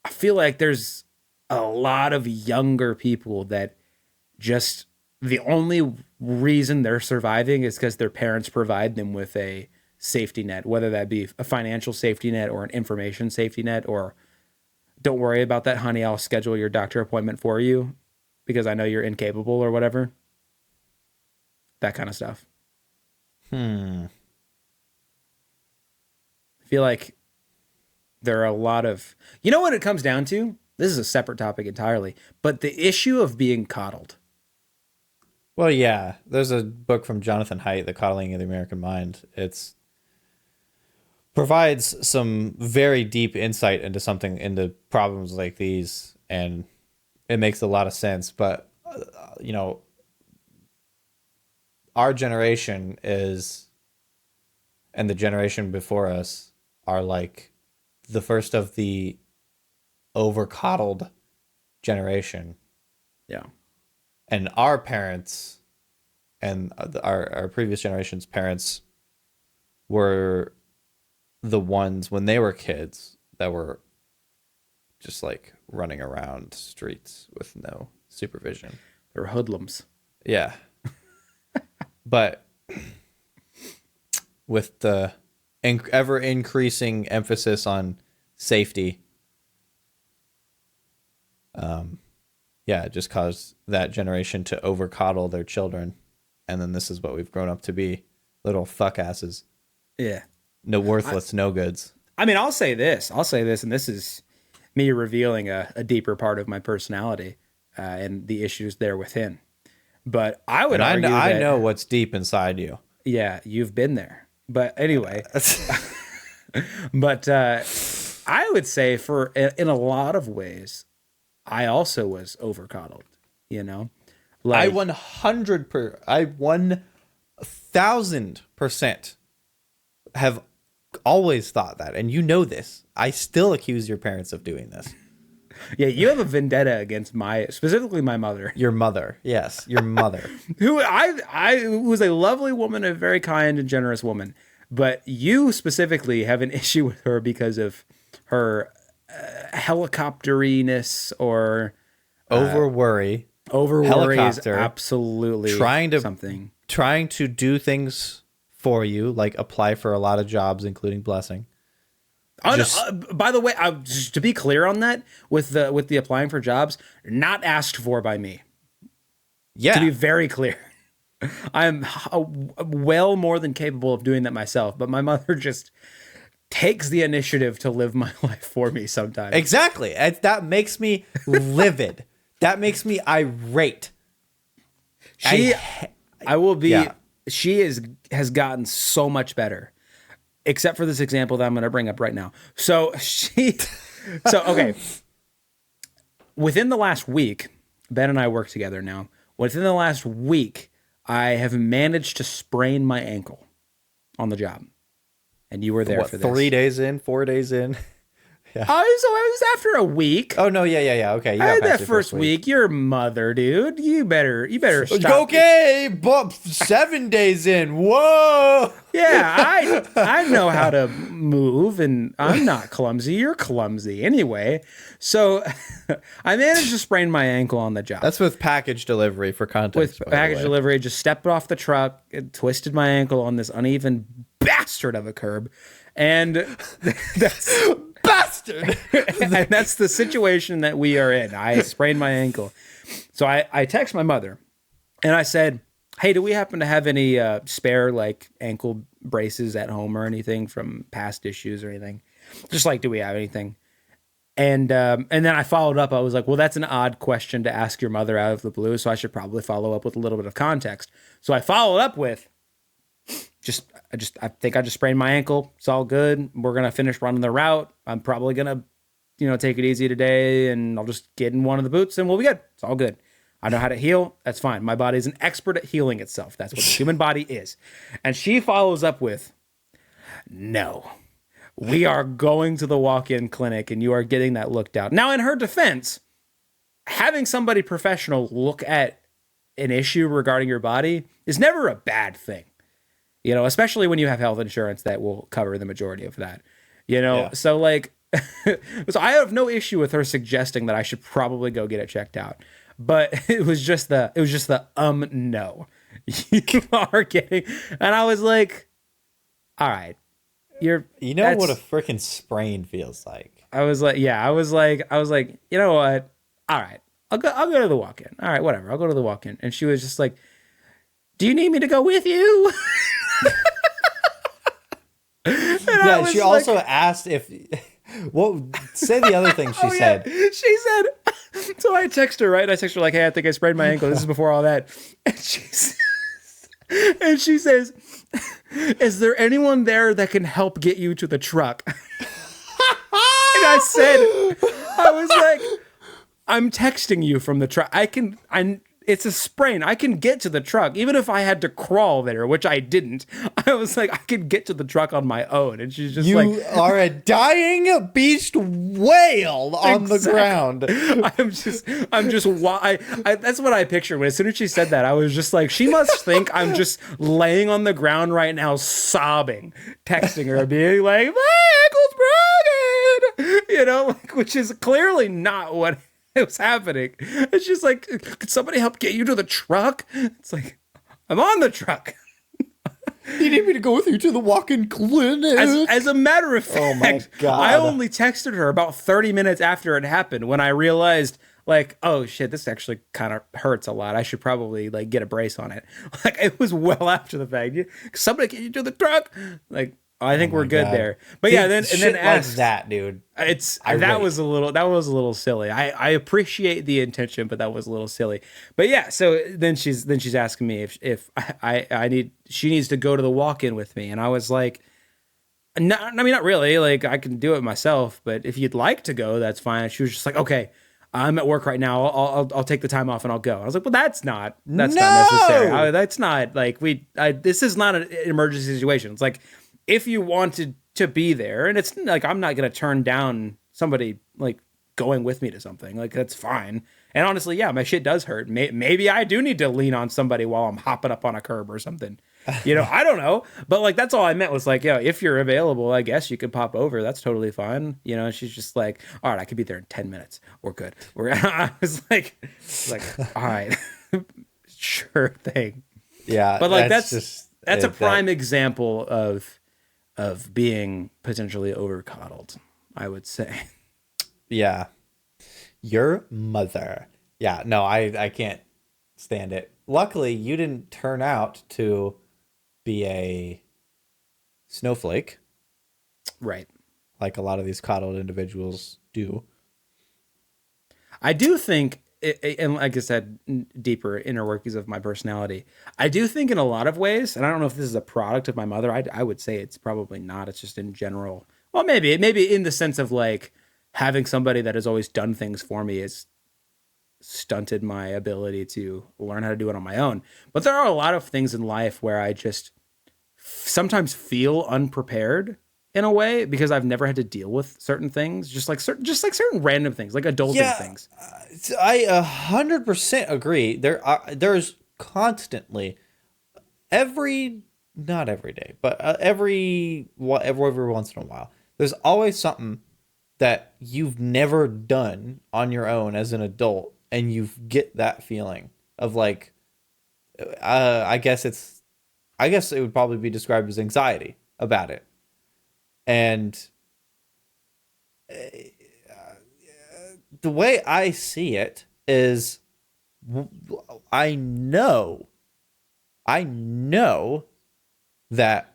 I feel like there's a lot of younger people that just the only reason they're surviving is because their parents provide them with a safety net, whether that be a financial safety net or an information safety net, or don't worry about that, honey, I'll schedule your doctor appointment for you because I know you're incapable or whatever. That kind of stuff. I feel like there are a lot of, you know what it comes down to? This is a separate topic entirely, but the issue of being coddled. Well, yeah, there's a book from Jonathan Haidt, The Coddling of the American Mind. It's provides some very deep insight into problems like these, and it makes a lot of sense. But you know, our generation is, and the generation before us are like the first of the over coddled generation. Yeah. And our parents and our previous generation's parents were the ones when they were kids that were just like running around streets with no supervision. They're hoodlums. Yeah. But with the ever increasing emphasis on safety, yeah, it just caused that generation to over coddle their children. And then this is what we've grown up to be, little fuck asses. Yeah. No worthless, no goods. I mean, I'll say this, and this is me revealing a deeper part of my personality and the issues there within. But I would argue I that, know what's deep inside you. Yeah, you've been there. But anyway, but I would say in a lot of ways, I also was over coddled, you know? Like, I 1000% have always thought that, and you know this. I still accuse your parents of doing this. Yeah, you have a vendetta against specifically my mother. Your mother, yes, your mother. Who I was a lovely woman, a very kind and generous woman, but you specifically have an issue with her because of her helicopteriness or over worry. Over worry is Helicopter, absolutely something. Trying to do things for you, like apply for a lot of jobs, including blessing. By the way, just to be clear on that, with the applying for jobs, not asked for by me. Yeah. To be very clear, I'm well more than capable of doing that myself, but my mother just takes the initiative to live my life for me sometimes. Exactly. That makes me livid. That makes me irate. I will be. Yeah. She has gotten so much better, except for this example that I'm going to bring up right now. So okay. Within the last week, Ben and I work together now. Within the last week, I have managed to sprain my ankle on the job, and you were there for this. 3 days in, 4 days in. Yeah. Oh, so it was after a week. Oh no, yeah. Okay, you got that first week. Your mother, dude. You better stop. Okay, but 7 days in. Whoa. Yeah, I know how to move, and I'm not clumsy. You're clumsy anyway. So I managed to sprain my ankle on the job. That's with package delivery for context. With package delivery, just stepped off the truck, and twisted my ankle on this uneven bastard of a curb, and that's. Bastard. And that's the situation that we are in. I sprained my ankle. So I text my mother And I said, hey, do we happen to have any spare like ankle braces at home or anything from past issues or anything? Just like, do we have anything? And then I followed up. I was like, well, that's an odd question to ask your mother out of the blue, so I should probably follow up with a little bit of context. So I followed up with, I think I just sprained my ankle. It's all good. We're gonna finish running the route. I'm probably gonna, take it easy today, and I'll just get in one of the boots, and we'll be good. It's all good. I know how to heal. That's fine. My body's an expert at healing itself. That's what the human body is. And she follows up with, no, we are going to the walk-in clinic and you are getting that looked out. Now, in her defense, having somebody professional look at an issue regarding your body is never a bad thing, especially when you have health insurance that will cover the majority of that, Yeah. So like, so I have no issue with her suggesting that I should probably go get it checked out. But it was just the no. You are getting, and I was like, all right, You know what a freaking sprain feels like. I was like, you know what? All right, I'll go to the walk-in. All right, whatever. I'll go to the walk-in. And she was just like, do you need me to go with you? Yeah, she also asked if. Well, say the other thing she said. Yeah. She said, so I text her, right? I text her like, hey, I think I sprained my ankle. This is before all that. And she says, is there anyone there that can help get you to the truck? And I was like, I'm texting you from the truck. It's a sprain. I can get to the truck. Even if I had to crawl there, which I didn't, I was like, I could get to the truck on my own. And she's just you are a dying beast whale on the ground. That's what I pictured. As soon as she said that, I was just like, she must think I'm just laying on the ground right now, sobbing, texting her, being like, my ankle's broken, which is clearly not what it was happening. It's just like, could somebody help get you to the truck? It's like, I'm on the truck. You need me to go with you to the walk-in clinic? As a matter of fact, oh my God. I only texted her about 30 minutes after it happened when I realized, like, oh shit, this actually kind of hurts a lot. I should probably like get a brace on it. Like, it was well after the fact. Somebody get you to the truck? Like, I think we're good there. But yeah, then asked that, dude. That was a little silly. I appreciate the intention, but that was a little silly. But yeah, so then she's asking me if she needs to go to the walk-in with me, and I was like, no, I mean, not really. Like, I can do it myself, but if you'd like to go, that's fine. She was just like, okay, I'm at work right now. I'll take the time off and I'll go. I was like, well, that's not necessary. That's not like this is not an emergency situation. It's like, if you wanted to be there, and it's like, I'm not going to turn down somebody like going with me to something, like, that's fine. And honestly, yeah, my shit does hurt. Maybe I do need to lean on somebody while I'm hopping up on a curb or something, I don't know. But like, that's all I meant was like, if you're available, I guess you could pop over. That's totally fine. And she's just like, all right, I could be there in 10 minutes. We're good. I was like, all right, sure thing. Yeah. But like, that's a prime example of being potentially over coddled, I would say. Yeah. Your mother. Yeah, no, I can't stand it. Luckily, you didn't turn out to be a snowflake. Right. Like a lot of these coddled individuals do. I do think, and like I said, deeper inner workings of my personality, I do think in a lot of ways, and I don't know if this is a product of my mother, I would say it's probably not. It's just in general. Well, maybe in the sense of like having somebody that has always done things for me is stunted my ability to learn how to do it on my own. But there are a lot of things in life where I just sometimes feel unprepared in a way because I've never had to deal with certain things, just like certain random things, like adulting things. I 100% agree. There's constantly not every day, but every once in a while, there's always something that you've never done on your own as an adult, and you get that feeling of like, I guess it would probably be described as anxiety about it. And the way I see it is I know that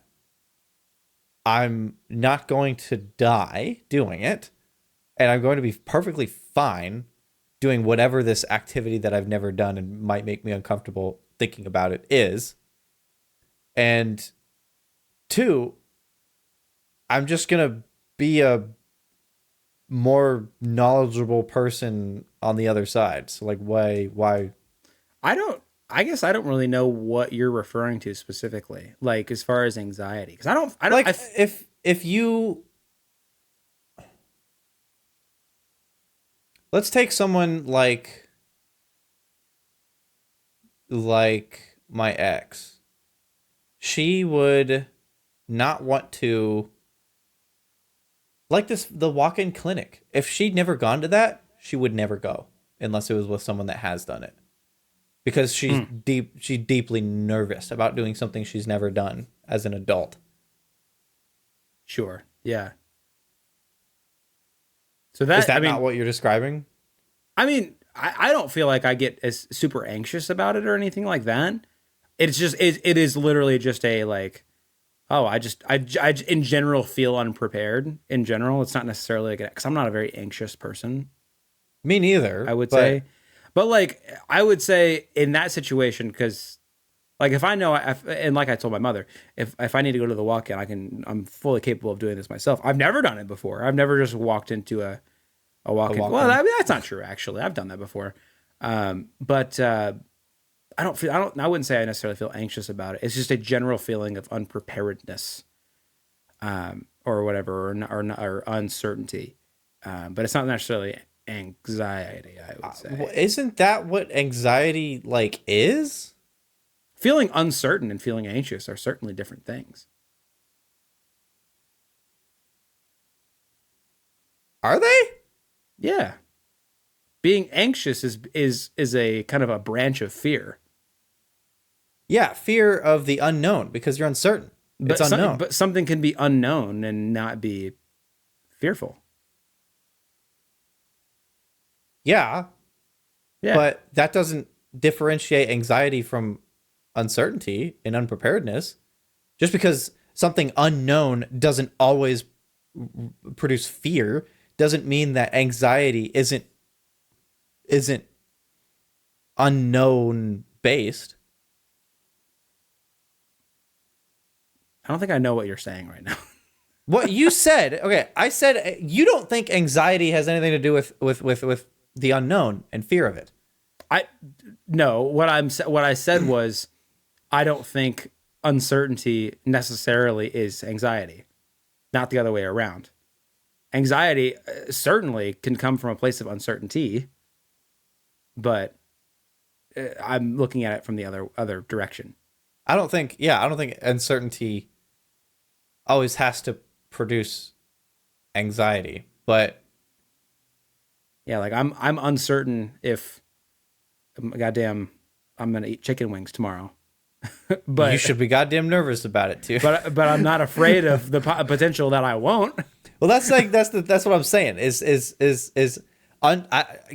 I'm not going to die doing it, and I'm going to be perfectly fine doing whatever this activity that I've never done and might make me uncomfortable thinking about it is. And two, I'm just going to be a more knowledgeable person on the other side. So like, why? I guess I don't really know what you're referring to specifically, like as far as anxiety, because I don't Like if you, let's take someone like my ex. She would not want to, like the walk-in clinic. If she'd never gone to that, she would never go unless it was with someone that has done it. Because she's deeply nervous about doing something she's never done as an adult. Sure. Yeah. So that Is that I mean, not what you're describing? I mean, I don't feel like I get as super anxious about it or anything like that. It's just it is literally just a like, oh, I in general feel unprepared. In general, it's not necessarily like because I'm not a very anxious person. Me neither. I would say, but like I would say in that situation, because like if I know, and like I told my mother, if I need to go to the walk-in, I'm fully capable of doing this myself. I've never done it before. I've never just walked into a walk-in. Well, I mean, that's not true actually. I've done that before, but I wouldn't say I necessarily feel anxious about it. It's just a general feeling of unpreparedness, or whatever, or uncertainty, but it's not necessarily anxiety, I would say. Isn't that what anxiety like is? Feeling uncertain and feeling anxious are certainly different things. Are they? Yeah. Being anxious is a kind of a branch of fear. Yeah, fear of the unknown because you're uncertain. It's unknown. But something can be unknown and not be fearful. Yeah. Yeah. But that doesn't differentiate anxiety from uncertainty and unpreparedness. Just because something unknown doesn't always produce fear doesn't mean that anxiety isn't unknown based. I don't think I know what you're saying right now. What you said, okay, I said you don't think anxiety has anything to do with the unknown and fear of it. No, what I said was I don't think uncertainty necessarily is anxiety, not the other way around. Anxiety certainly can come from a place of uncertainty, but I'm looking at it from the other direction. I don't think uncertainty always has to produce anxiety, but yeah, like I'm uncertain if goddamn I'm gonna eat chicken wings tomorrow. But you should be goddamn nervous about it too. but I'm not afraid of the potential that I won't. Well, that's what I'm saying.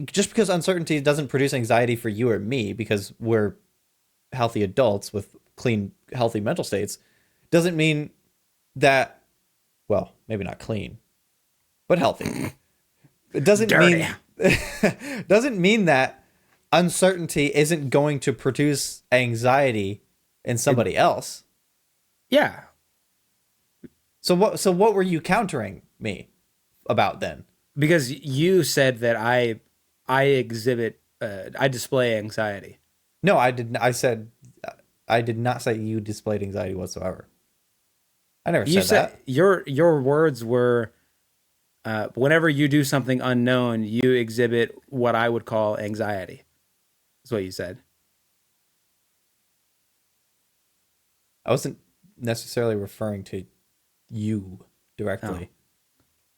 Just because uncertainty doesn't produce anxiety for you or me, because we're healthy adults with clean, healthy mental states, doesn't mean that. Well, maybe not clean, but healthy. It doesn't mean that uncertainty isn't going to produce anxiety in somebody else. Yeah. So what were you countering me about then? Because you said that I exhibit I display anxiety. No, I didn't. I did not say you displayed anxiety whatsoever. I never said that. Your words were whenever you do something unknown, you exhibit what I would call anxiety. That's what you said. I wasn't necessarily referring to you directly.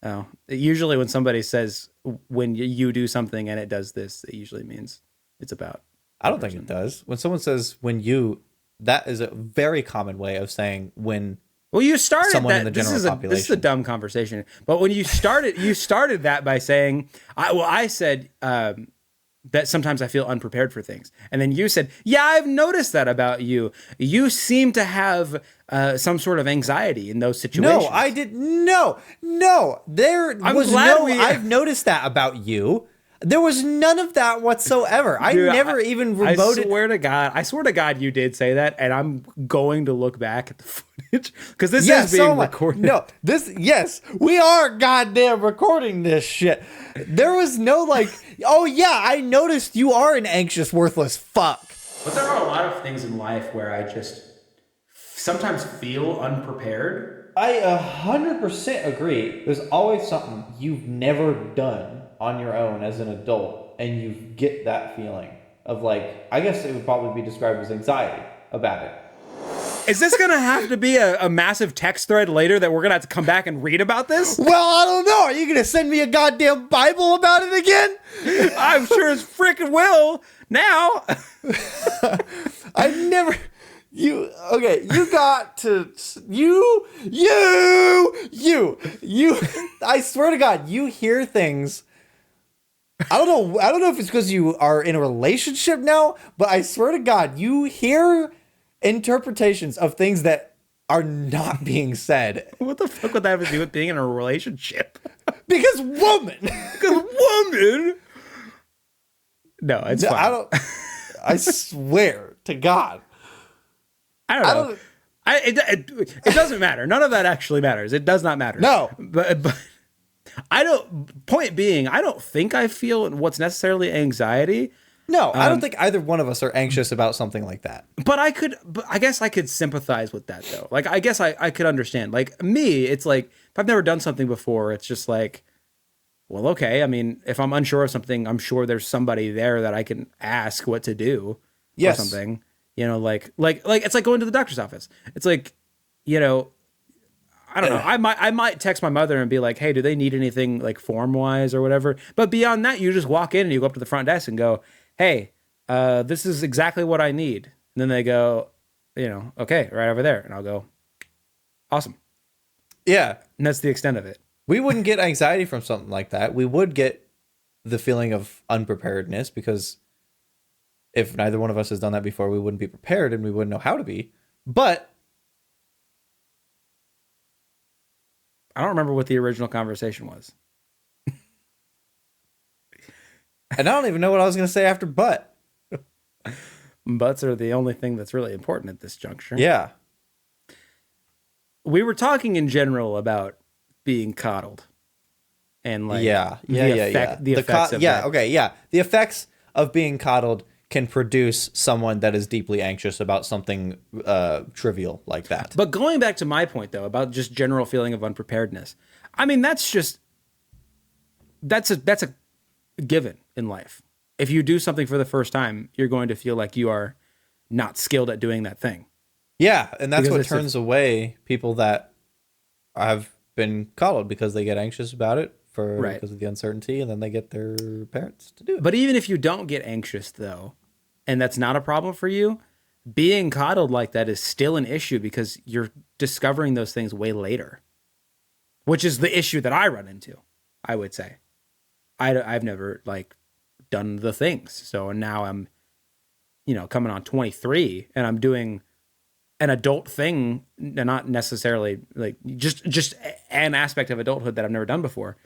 Oh. Usually when somebody says when you do something and it does this, it usually means it's about. I don't think it does. When someone says when you, that is a very common way of saying when. Well, you started someone that. In the general population. This is a dumb conversation. But when you started that by saying, I said that sometimes I feel unprepared for things. And then you said, yeah, I've noticed that about you. You seem to have some sort of anxiety in those situations. No, I did. No. I've noticed that about you. There was none of that whatsoever. Dude, I never even remoted. I swear to God, you did say that. And I'm going to look back at the footage because this is being recorded. No, yes, we are goddamn recording this shit. There was no like, oh yeah, I noticed you are an anxious, worthless fuck. But there are a lot of things in life where I just sometimes feel unprepared. I 100% agree. There's always something you've never done on your own as an adult, and you get that feeling of like, I guess it would probably be described as anxiety about it. Is this going to have to be a massive text thread later that we're going to have to come back and read about this? Well, I don't know. Are you going to send me a goddamn Bible about it again? I'm sure as frickin' will now. I never... You got to, I swear to God, you hear things. I don't know if it's because you are in a relationship now, but I swear to God, you hear interpretations of things that are not being said. What the fuck would that have to do with being in a relationship? Because woman. No, it's fine. I swear to God. I don't know. It doesn't matter. None of that actually matters. It does not matter. No. But I don't, point being, I don't think I feel what's necessarily anxiety. No, I don't think either one of us are anxious about something like that. But I guess I could sympathize with that though. Like, I guess I could understand. Like me, it's like, if I've never done something before, it's just like, well, okay. I mean, if I'm unsure of something, I'm sure there's somebody there that I can ask what to do or something. You know, like it's like going to the doctor's office. It's like, you know, I don't know. I might text my mother and be like, hey, do they need anything like form wise or whatever? But beyond that, you just walk in and you go up to the front desk and go, hey, this is exactly what I need. And then they go, you know, okay, right over there. And I'll go, awesome. Yeah. And that's the extent of it. We wouldn't get anxiety from something like that. We would get the feeling of unpreparedness because if neither one of us has done that before, we wouldn't be prepared and we wouldn't know how to be. But I don't remember what the original conversation was. And I don't even know what I was going to say after but. Butts are the only thing that's really important at this juncture. Yeah. We were talking in general about being coddled. And like The effects of that. Okay, yeah. The effects of being coddled can produce someone that is deeply anxious about something trivial like that. But going back to my point, though, about just general feeling of unpreparedness, I mean, that's a given in life. If you do something for the first time, you're going to feel like you are not skilled at doing that thing. Yeah, and that's Because what it's turns away people that have been coddled because they get anxious about it because of the uncertainty, and then they get their parents to do it. But even if you don't get anxious, though, and that's not a problem for you, being coddled like that is still an issue because you're discovering those things way later, which is the issue that I run into, I would say. I've never like done the things. So now I'm, you know, coming on 23 and I'm doing an adult thing, and not necessarily like just an aspect of adulthood that I've never done before.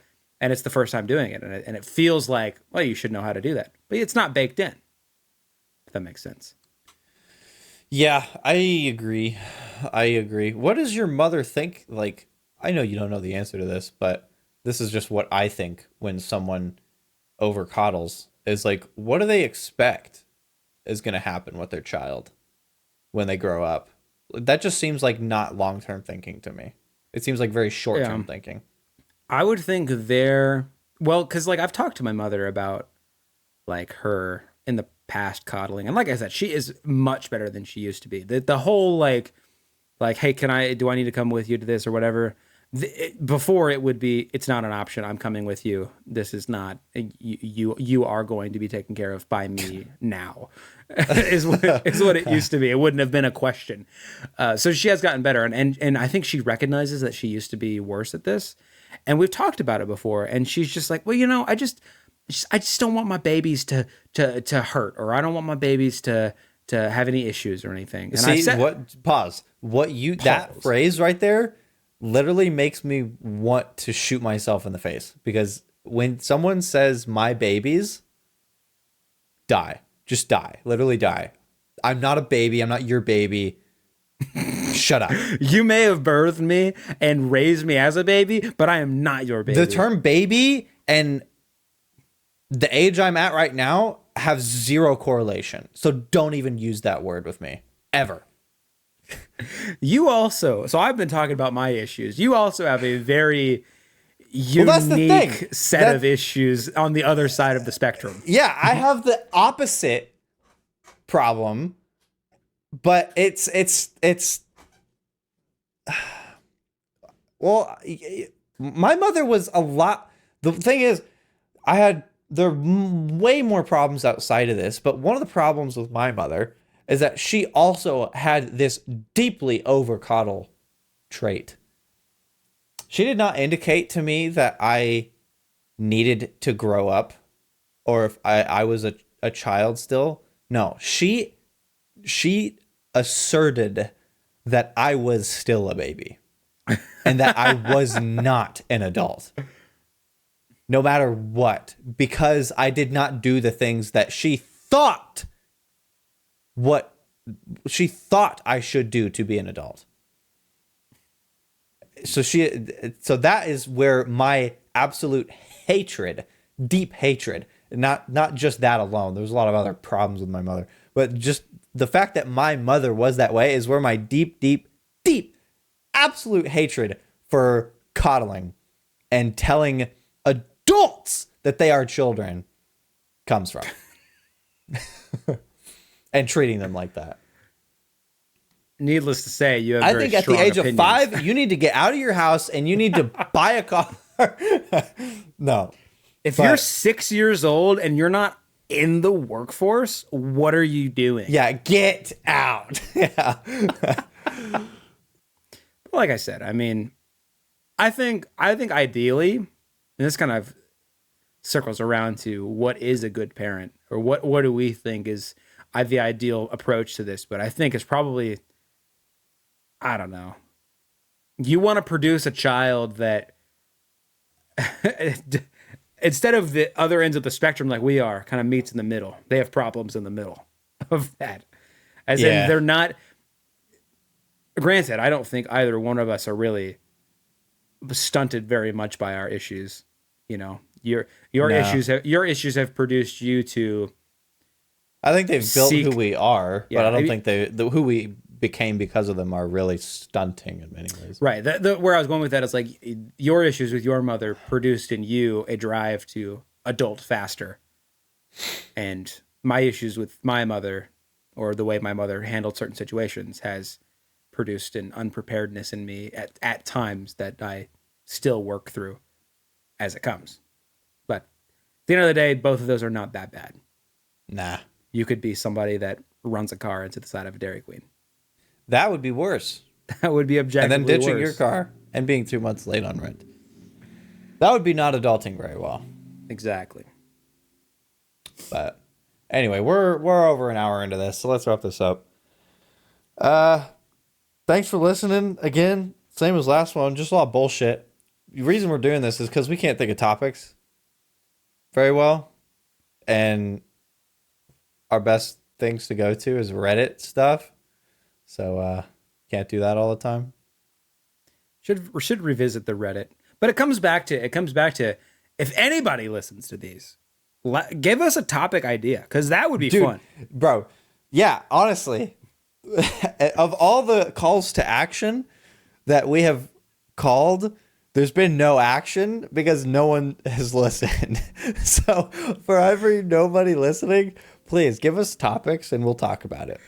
And it's the first time doing it. And it feels like, well, you should know how to do that, but it's not baked in. If that makes sense. Yeah, I agree. What does your mother think? Like, I know you don't know the answer to this, but this is just what I think when someone over coddles is like, what do they expect is going to happen with their child when they grow up? That just seems like not long-term thinking to me. It seems like very short-term thinking. I would think because like I've talked to my mother about like her in the past coddling. And like I said, she is much better than she used to be. The whole like, hey, do I need to come with you to this or whatever? Before it would be, it's not an option. I'm coming with you. This is not, you are going to be taken care of by me now is what it used to be. It wouldn't have been a question. So she has gotten better. And I think she recognizes that she used to be worse at this. And we've talked about it before. And she's just like, well, you know, I just don't want my babies to hurt, or I don't want my babies to have any issues or anything. And See, that phrase right there literally makes me want to shoot myself in the face, because when someone says my babies, just die, literally die. I'm not a baby. I'm not your baby. Shut up. You may have birthed me and raised me as a baby, but I am not your baby. The term baby and the age I'm at right now have zero correlation. So don't even use that word with me ever. You also, so I've been talking about my issues. You also have a very unique set of issues on the other side of the spectrum. Yeah, I have the opposite problem, but it's well, my mother was a lot. The thing is, there are way more problems outside of this, but one of the problems with my mother is that she also had this deeply over coddle trait. She did not indicate to me that I needed to grow up, or if I was a child still. No, she asserted that I was still a baby and that I was not an adult. No matter what, because I did not do the things that she thought I should do to be an adult. So that is where my absolute hatred, deep hatred, not just that alone. There's a lot of other problems with my mother, but just the fact that my mother was that way is where my deep, deep, deep, absolute hatred for coddling and telling adults that they are children comes from. And treating them like that. Needless to say, you have I very think at the strong age opinions. of 5, you need to get out of your house and you need to buy a car. No. If you're 6 years old and you're not in the workforce, what are you doing? Yeah, get out. Yeah. Like I said, I mean, I think ideally, and this kind of circles around to what is a good parent, or what do we think is the ideal approach to this, but I think it's probably, I don't know. You want to produce a child that instead of the other ends of the spectrum like we are, kind of meets in the middle. They have problems in the middle of that. As in they're not, granted, I don't think either one of us are really stunted very much by our issues. You know, your issues have produced you to, I think they've built who we are, Yeah, but I don't think who we became because of them are really stunting in many ways. right. Where I was going with that is like your issues with your mother produced in you a drive to adult faster. And my issues with my mother, or the way my mother handled certain situations, has produced an unpreparedness in me at times that I still work through as it comes. But at the end of the day, both of those are not that bad. Nah. You could be somebody that runs a car into the side of a Dairy Queen. That would be worse. That would be objectively And then ditching worse. your car and being 2 months late on rent. That would be not adulting very well. Exactly. But anyway, we're over an hour into this, so let's wrap this up. Thanks for listening. Again, same as last one, just a lot of bullshit. The reason we're doing this is because we can't think of topics very well. And our best things to go to is Reddit stuff. So can't do that all the time. Should revisit the Reddit. But it comes back to if anybody listens to these, give us a topic idea, because that would be fun. Bro, yeah, honestly, of all the calls to action that we have called, there's been no action because no one has listened. So for every nobody listening, please give us topics and we'll talk about it.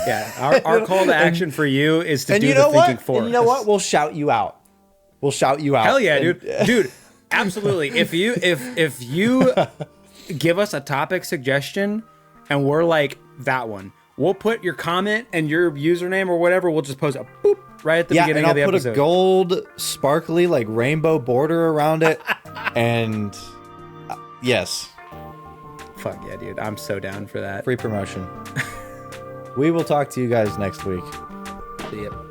Yeah, our call to action for you is to And do you the know thinking what? for And you know us. what? We'll shout you out. We'll shout you out. Hell yeah, And- dude. Absolutely. If you give us a topic suggestion and we're like that one, we'll put your comment and your username or whatever. We'll just post a boop right at the Yeah, beginning and of the I'll put episode. a gold, sparkly, like rainbow border around it. And yes, Fuck yeah, dude. I'm so down for that. Free promotion. We will talk to you guys next week. See ya.